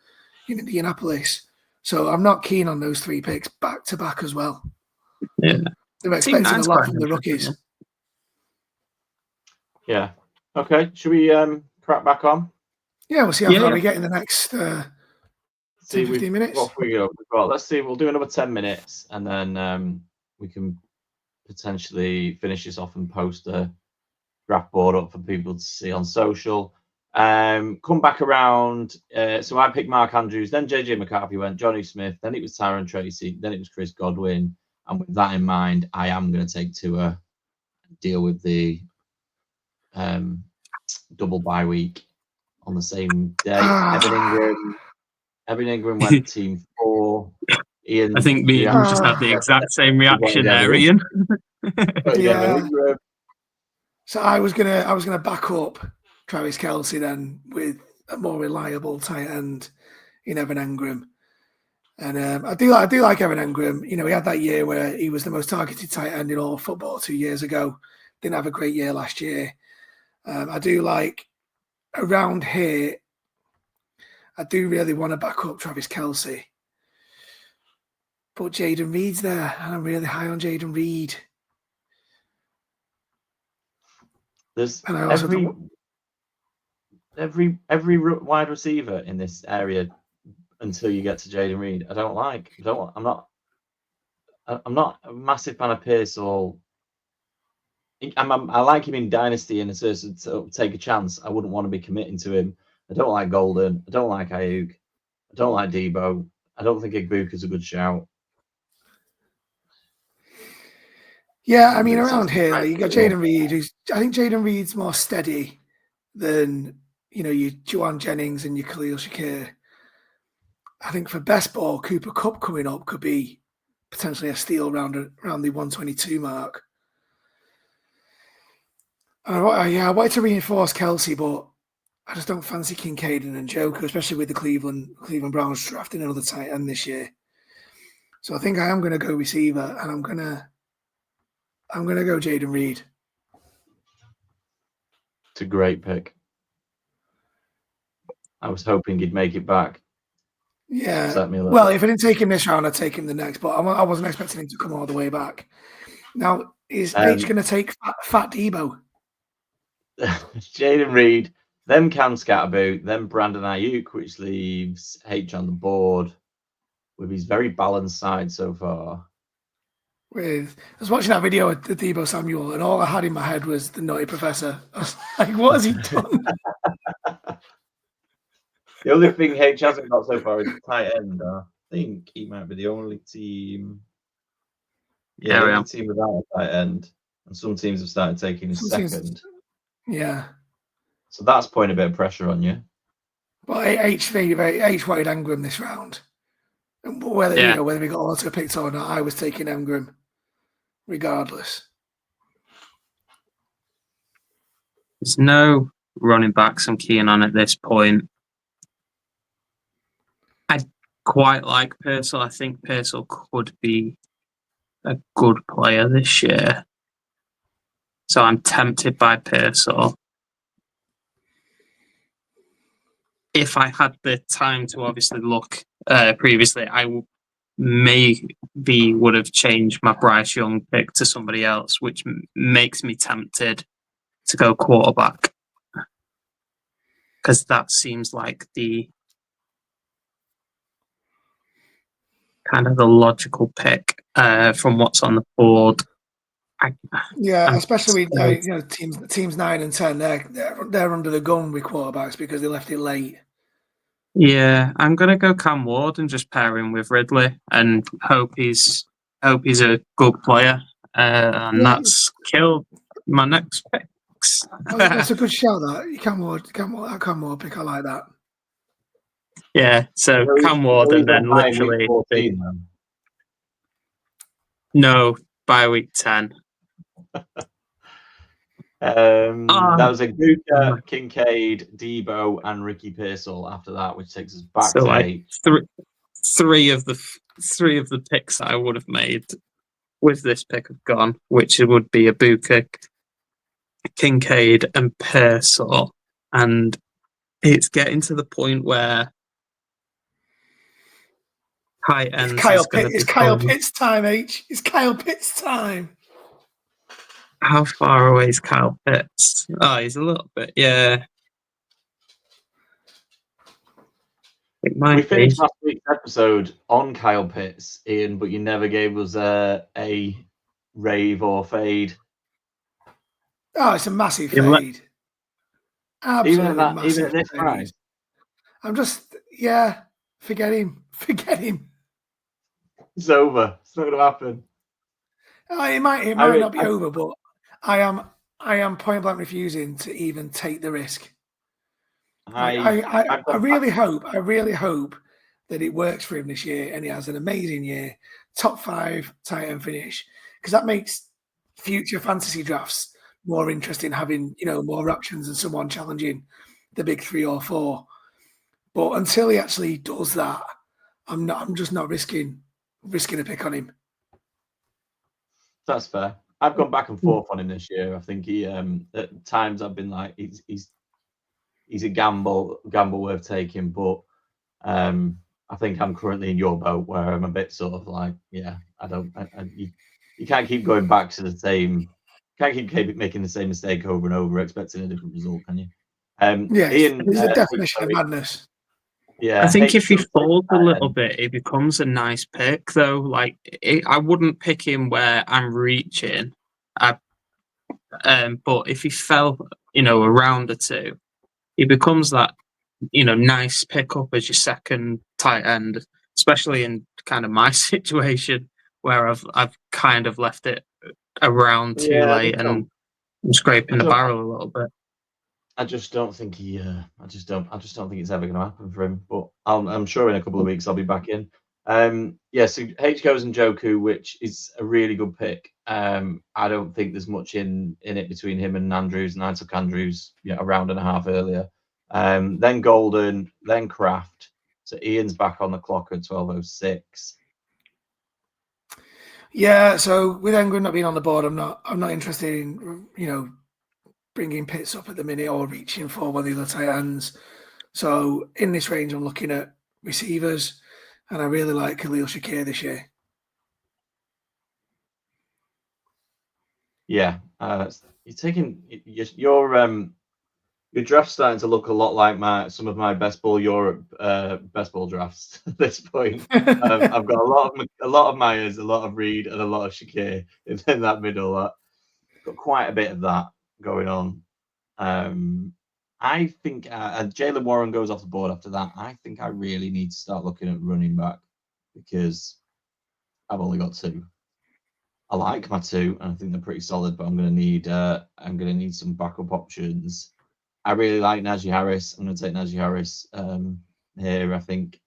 in Indianapolis. So I'm not keen on those 3 picks back to back as well. Yeah. They're expecting a lot from the rookies. Yeah. Okay. Should we crack back on? Yeah, we'll see how far we get in the next 15 minutes. What we go? Let's see. We'll do another 10 minutes, and then we can potentially finish this off and post a draft board up for people to see on social. Come back around. So I picked Mark Andrews, then JJ McCarthy went, Johnny Smith, then it was Tyron Tracy, then it was Chris Godwin. And with that in mind, I am going to take Tua, deal with the double bye week on the same day. Evan Ingram went Team 4. Ian, I think me and you just had the exact same reaction there, Ian. Yeah. So I was gonna back up Travis Kelce then with a more reliable tight end in Evan Ingram. And I do like Evan Ingram. He had that year where he was the most targeted tight end in all of football 2 years ago. Didn't have a great year last year. I do like around here. I do really want to back up Travis Kelce. But Jaden Reed's there, and I'm really high on Jaden Reed. There's every wide receiver in this area until you get to Jaden Reed. I'm not a massive fan of Pierce or. I like him in Dynasty in a sense to take a chance. I wouldn't want to be committing to him. I don't like Golden. I don't like Ayuk. I don't like Debo. I don't think Igbuka's a good shout. Yeah, I mean, around here, you got Jaden Reed. I think Jaden Reed's more steady than, your Juwan Jennings and your Khalil Shakir. I think for best ball, Cooper Kupp coming up could be potentially a steal around the 122 mark. I wanted to reinforce Kelce, but I just don't fancy Kincaid and Njoku, especially with the Cleveland Browns drafting another tight end this year. So I think I am going to go receiver, and I'm going to go Jaden Reed. It's a great pick. I was hoping he'd make it back. Yeah. Well, if I didn't take him this round, I'd take him the next, but I wasn't expecting him to come all the way back. Now, is H going to take Fat Debo? Jaden Reed, then Cam Scatterboot, then Brandon Ayuk, which leaves H on the board with his very balanced side so far. I was watching that video of the Debo Samuel, and all I had in my head was the Naughty Professor. I was like, what has he done? The only thing H hasn't got so far is the tight end. I think he might be the only team. Yeah, the only team without a tight end. And some teams have started taking a second. Yeah. So that's putting a bit of pressure on you. But H wanted Ingram this round. And whether we got auto picked or not, I was taking Ingram regardless. There's no running backs I'm keen on at this point. I quite like Purcell. I think Purcell could be a good player this year. So I'm tempted by Purcell. If I had the time to obviously look previously, I maybe would have changed my Bryce Young pick to somebody else, which makes me tempted to go quarterback. Because that seems like the kind of the logical pick from what's on the board. Especially with teams 9 and 10, they're under the gun with quarterbacks because they left it late. Yeah, I'm gonna go Cam Ward and just pair him with Ridley and hope he's a good player. and that's killed my next picks. That's a good shout. That Cam Ward pick. I like that. Yeah, so Cam Ward, and then literally 14, then. No, by week 10. That was a Guka, Kincaid, Debo, and Ricky Pearsall after that, which takes us back to like H. three of the picks I would have made with this pick have gone, which would be Ibuka, Kincaid, and Pearsall, and it's getting to the point where tight ends. It's Kyle Pitts time, H. It's Kyle Pitts time. How far away is Kyle Pitts? Oh, he's a little bit, yeah. It might we finished be. last week's episode on Kyle Pitts, Ian, but you never gave us a rave or fade. Oh, it's a massive fade. Absolutely even at this price. I'm just, forget him. It's over. It's not going to happen. Oh, it might not be over, but I am point blank refusing to even take the risk. I really hope that it works for him this year and he has an amazing year, top 5 tight end finish, because that makes future fantasy drafts more interesting, having more options and someone challenging the big 3 or 4. But until he actually does that, I'm just not risking a pick on him. That's fair. I've gone back and forth on him this year. I think he at times I've been like he's a gamble worth taking, but I think I'm currently in your boat where I'm a bit sort of like, you can't keep going back to the same, can't keep making the same mistake over and over, expecting a different result, can you? Ian, it's a definition of madness. Yeah, I think if he falls a little bit, it becomes a nice pick, though. Like, I wouldn't pick him where I'm reaching. But if he fell, a round or two, he becomes that, nice pickup as your second tight end, especially in kind of my situation where I've kind of left it around too late and I'm scraping the barrel a little bit. I just don't think I just don't think it's ever going to happen for him. But I'm sure in a couple of weeks I'll be back in. So H goes and Joku, which is a really good pick. I don't think there's much in it between him and Andrews, and I took Andrews a round and a half earlier. Then Golden, then Kraft. So Ian's back on the clock at 12:06. Yeah, so with England not being on the board, I'm not interested in bringing Pitts up at the minute or reaching for one of the other tight ends. So in this range, I'm looking at receivers, and I really like Khalil Shakir this year. Yeah, you're taking your draft's starting to look a lot like some of my Best Ball Europe Best Ball drafts at this point. I've got a lot of Myers, a lot of Reed, and a lot of Shakir in that middle. Got quite a bit of that going on. I think Jaylen Warren goes off the board after that. I think I really need to start looking at running back because I've only got 2. I like my 2, and I think they're pretty solid. But I'm going to need some backup options. I really like Najee Harris. I'm going to take Najee Harris here. I think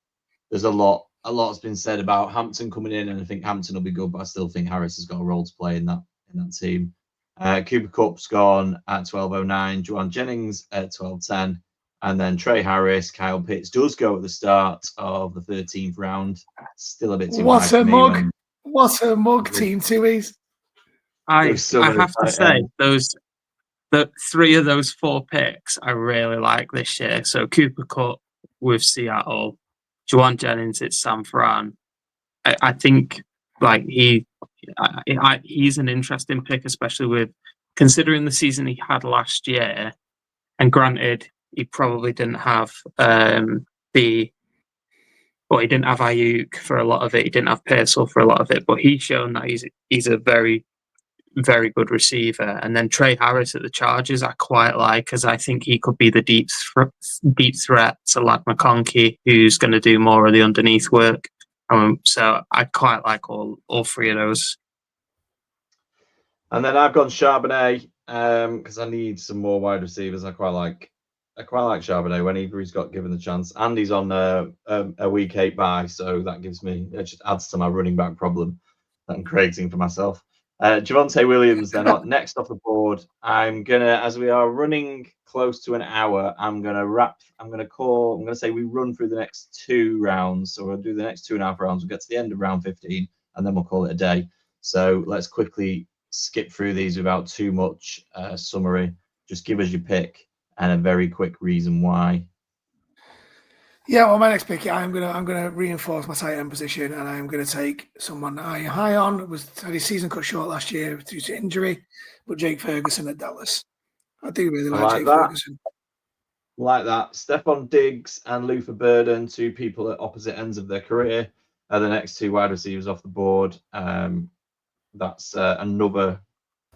there's a lot's been said about Hampton coming in, and I think Hampton will be good, but I still think Harris has got a role to play in that team. Cooper Kupp's gone at 12:09. Juwan Jennings at 12:10, and then Trey Harris, Kyle Pitts does go at the start of the 13th round. Still a bit too high for me. What a mug, Team 2Es. I have to say, the 3 of those 4 picks I really like this year. So Cooper Kupp with Seattle, Juwan Jennings at San Fran. I think he's an interesting pick, especially with considering the season he had last year. And granted, he probably didn't have he didn't have Ayuk for a lot of it. He didn't have Pearsall for a lot of it, but he's shown that he's a very, very good receiver. And then Trey Harris at the Chargers, I quite like, because I think he could be the deep threat to like McConkey, who's going to do more of the underneath work. So I quite like all 3 of those. And then I've gone Charbonnet because I need some more wide receivers. I quite like Charbonnet whenever he's got given the chance. And he's on a week 8 bye, so that gives me, it just adds to my running back problem that I'm creating for myself. Javonte Williams then next off the board. I'm gonna, as we are running close to an hour, I'm gonna say we run through the next 2 rounds. So we'll do the next 2.5 rounds. We'll get to the end of round 15 and then we'll call it a day. So let's quickly skip through these without too much summary. Just give us your pick and a very quick reason why. Yeah, well, my next pick, I'm gonna reinforce my tight end position, and I'm gonna take someone I'm high on. Had his season cut short last year due to injury, but Jake Ferguson at Dallas. I do really like Jake Ferguson. Like that. Stephon Diggs and Luther Burden, 2 people at opposite ends of their career, are the next 2 wide receivers off the board. That's another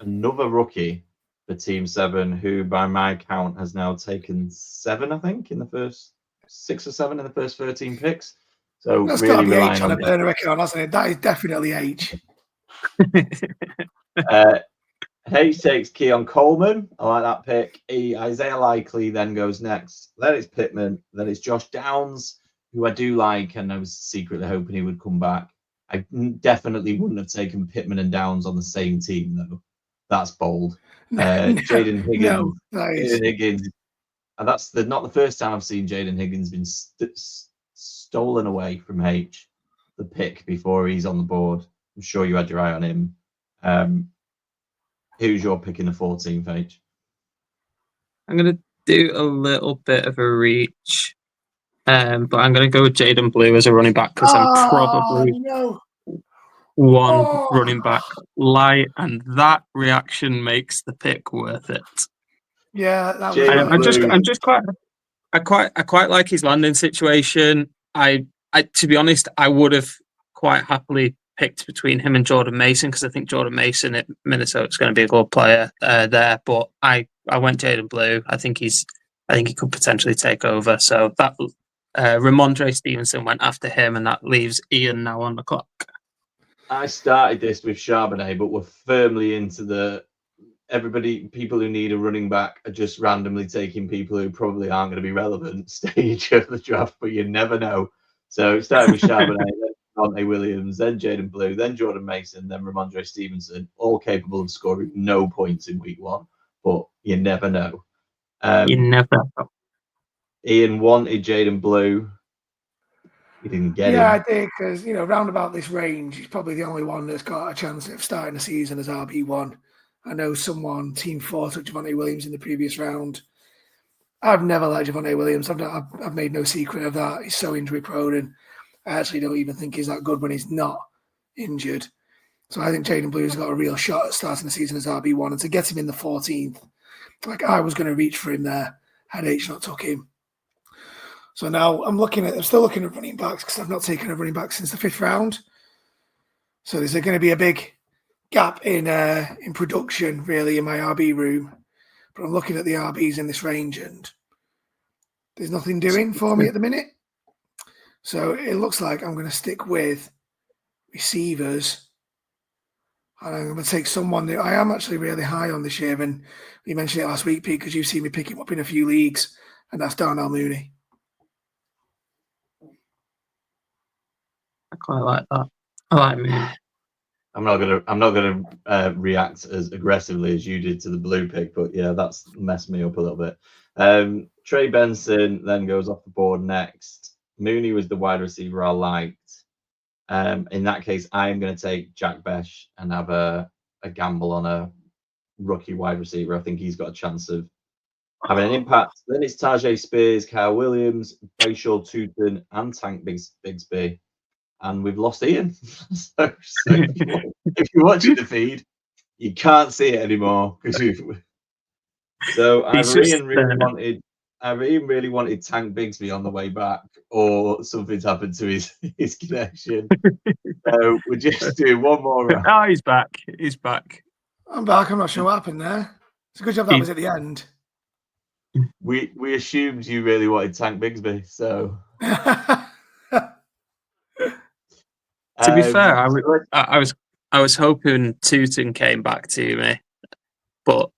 rookie for Team 7, who by my count has now taken 7, I think, in the first 6 or 7 in the first 13 picks. So that's really got to be relying H on a burner record, hasn't it? That is definitely H. H takes Keon Coleman. I like that pick. Isaiah Likely then goes next. Then it's Pittman. Then it's Josh Downs, who I do like, and I was secretly hoping he would come back. I definitely wouldn't have taken Pittman and Downs on the same team, though. That's bold. Jaden Higgins. No, Jaden Higgins. And that's not the first time I've seen Jaden Higgins been stolen away from H, the pick before he's on the board. I'm sure you had your eye on him. Who's your pick in the 14th, H? I'm going to do a little bit of a reach, but I'm going to go with Jaden Blue as a running back because I'm probably running back light, and that reaction makes the pick worth it. Yeah, that was. I quite like his landing situation. I to be honest, I would have quite happily picked between him and Jordan Mason because I think Jordan Mason at Minnesota is going to be a good player there. But I went Jaden Blue. I think he could potentially take over. So that Ramondre Stevenson went after him, and that leaves Ian now on the clock. I started this with Charbonnet, but we're firmly into people who need a running back are just randomly taking people who probably aren't going to be relevant stage of the draft, but you never know. So starting with Charbonnet, then Javonte Williams, then Jaden Blue, then Jordan Mason, then Ramondre Stevenson, all capable of scoring no points in week 1, but you never know. You never know. Ian wanted Jaden Blue. He didn't get him. Yeah, I did, because, round about this range, he's probably the only one that's got a chance of starting the season as RB1. I know Team 4 took Javonte Williams in the previous round. I've never liked Javonte Williams. I've made no secret of that. He's so injury prone, and I actually don't even think he's that good when he's not injured. So I think Jaden Blue's got a real shot at starting the season as RB1, and to get him in the 14th, like I was going to reach for him there had H not took him. So now I'm still looking at running backs because I've not taken a running back since the 5th round. So there's going to be a big gap in production, really, in my RB room. But I'm looking at the RBs in this range, and there's nothing doing for me at the minute. So it looks like I'm going to stick with receivers. And I'm going to take someone that I am actually really high on this year. And you mentioned it last week, Pete, because you've seen me pick him up in a few leagues, and that's Darnell Mooney. I quite like that. I like Mooney. I'm not gonna react as aggressively as you did to the blue pick, but yeah, that's messed me up a little bit. Trey Benson then goes off the board next. Mooney was the wide receiver I liked. In that case, I am going to take Jack Besh and have a gamble on a rookie wide receiver. I think he's got a chance of having an impact. Then it's Tajay Spears, Kyle Williams, Brayshaw Tootin, and Tank Bigsby. And we've lost Ian. so if you're watching the feed, you can't see it anymore. So Ian really wanted Tank Bigsby on the way back, or something's happened to his connection. So we're just doing one more round. Oh, he's back. He's back. I'm back. I'm not sure what happened there. It's a good job that was at the end. We assumed you really wanted Tank Bigsby, so. To be fair, I was I was hoping Tootin came back to me, but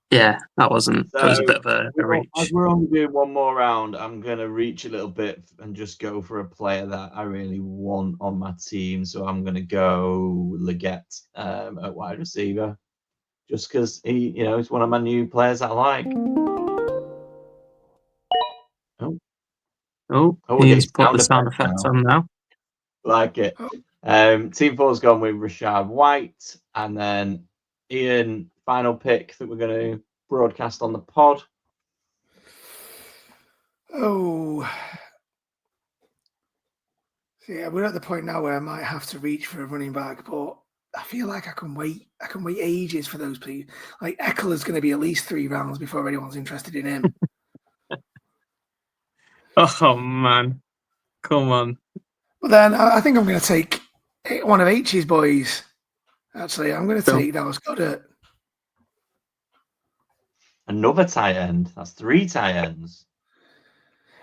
yeah, that was a bit of a As reach. we're only doing one more round, I'm going to reach a little bit and just go for a player that I really want on my team. So I'm going to go Leggett at wide receiver, just because he's one of my new players that I like. He's put the sound effects on now. Like it. Team 4's gone with Rashad White, and then Ian, final pick that we're going to broadcast on the pod. Oh, so yeah, we're at the point now where I might have to reach for a running back, but I feel like I can wait. I can wait ages for those people. Like Eckler's going to be at least 3 rounds before anyone's interested in him. Oh man, come on! But then I think I'm going to take one of H's boys. Actually, I'm going to take Dallas Goedert. Another tight end. That's 3 tight ends.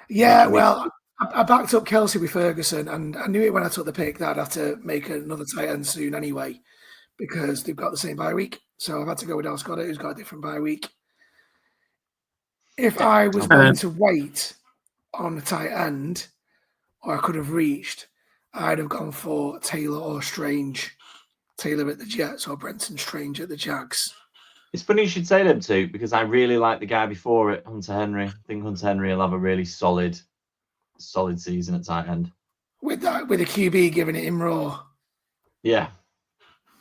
Yeah, well, I backed up Kelsey with Ferguson, and I knew it when I took the pick that I'd have to make another tight end soon anyway, because they've got the same bye week. So I've had to go with Dallas Goedert, who's got a different bye week. If I was going to wait on a tight end, or I could have reached, I'd have gone for Taylor or Strange. Taylor at the Jets or Brenton Strange at the Jags. It's funny you should say them two, because I really like the guy before it, Hunter Henry. I think Hunter Henry will have a really solid season at tight end. With a QB giving it him raw. Yeah.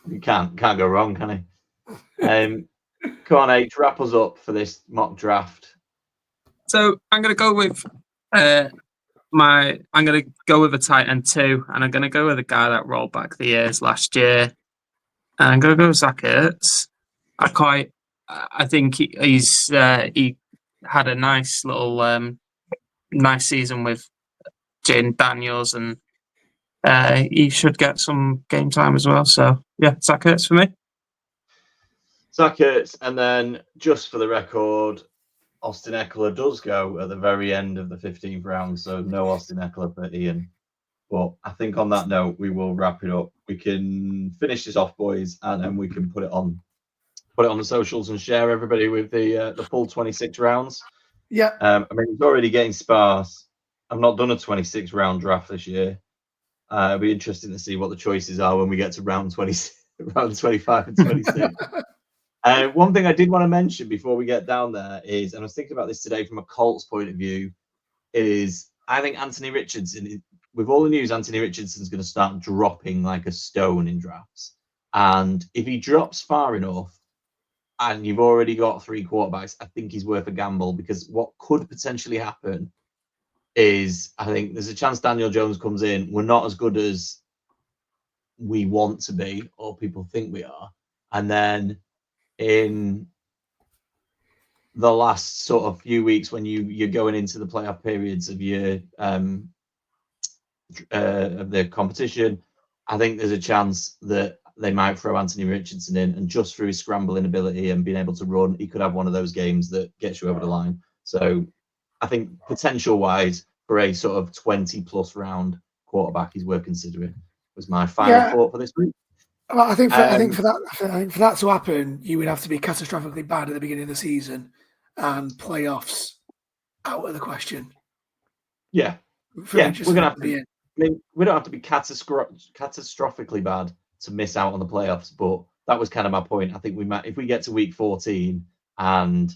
You can't go wrong, can he? Come on, H, wrap us up for this mock draft. So I'm going to go with I'm going to go with a tight end 2, and I'm going to go with a guy that rolled back the years last year. And I'm going to go with Zach Ertz. I think he had a nice little nice season with Jaden Daniels, and he should get some game time as well. So yeah, Zach Ertz for me. Zach Ertz, and then just for the record, Austin Eckler does go at the very end of the 15th round, so no Austin Eckler for Ian. But I think on that note, we will wrap it up. We can finish this off, boys, and then we can put it on the socials and share everybody with the full 26 rounds. Yeah. I mean, it's already getting sparse. I've not done a 26 round draft this year. It'll be interesting to see what the choices are when we get to round 25 and 26. One thing I did want to mention before we get down there is, and I was thinking about this today from a Colts point of view, is I think Anthony Richardson, with all the news, Anthony Richardson's going to start dropping like a stone in drafts. And if he drops far enough and you've already got 3 quarterbacks, I think he's worth a gamble, because what could potentially happen is I think there's a chance Daniel Jones comes in. We're not as good as we want to be or people think we are. And then in the last sort of few weeks when you're going into the playoff periods of your of the competition, I think there's a chance that they might throw Anthony Richardson in, and just through his scrambling ability and being able to run, he could have one of those games that gets you over the line. So I think potential wise for a sort of 20+ round quarterback is worth considering. Was my final thought for this week. Well, I think for that to happen, you would have to be catastrophically bad at the beginning of the season, and playoffs out of the question. Yeah, we're gonna have to. I mean, we don't have to be catastrophically bad to miss out on the playoffs, but that was kind of my point. I think we might, if we get to week 14 and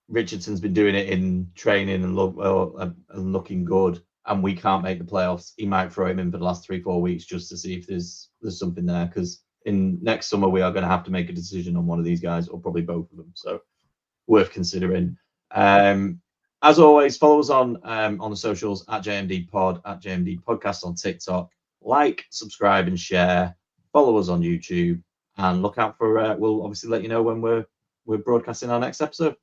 Richardson's been doing it in training and looking good, and we can't make the playoffs, he might throw him in for the last 3-4 weeks just to see if there's something there. Because in next summer we are going to have to make a decision on one of these guys, or probably both of them. So worth considering. As always, follow us on the socials at JMD Pod, at JMD Podcast on TikTok. Like, subscribe, and share. Follow us on YouTube, and look out for. We'll obviously let you know when we're broadcasting our next episode.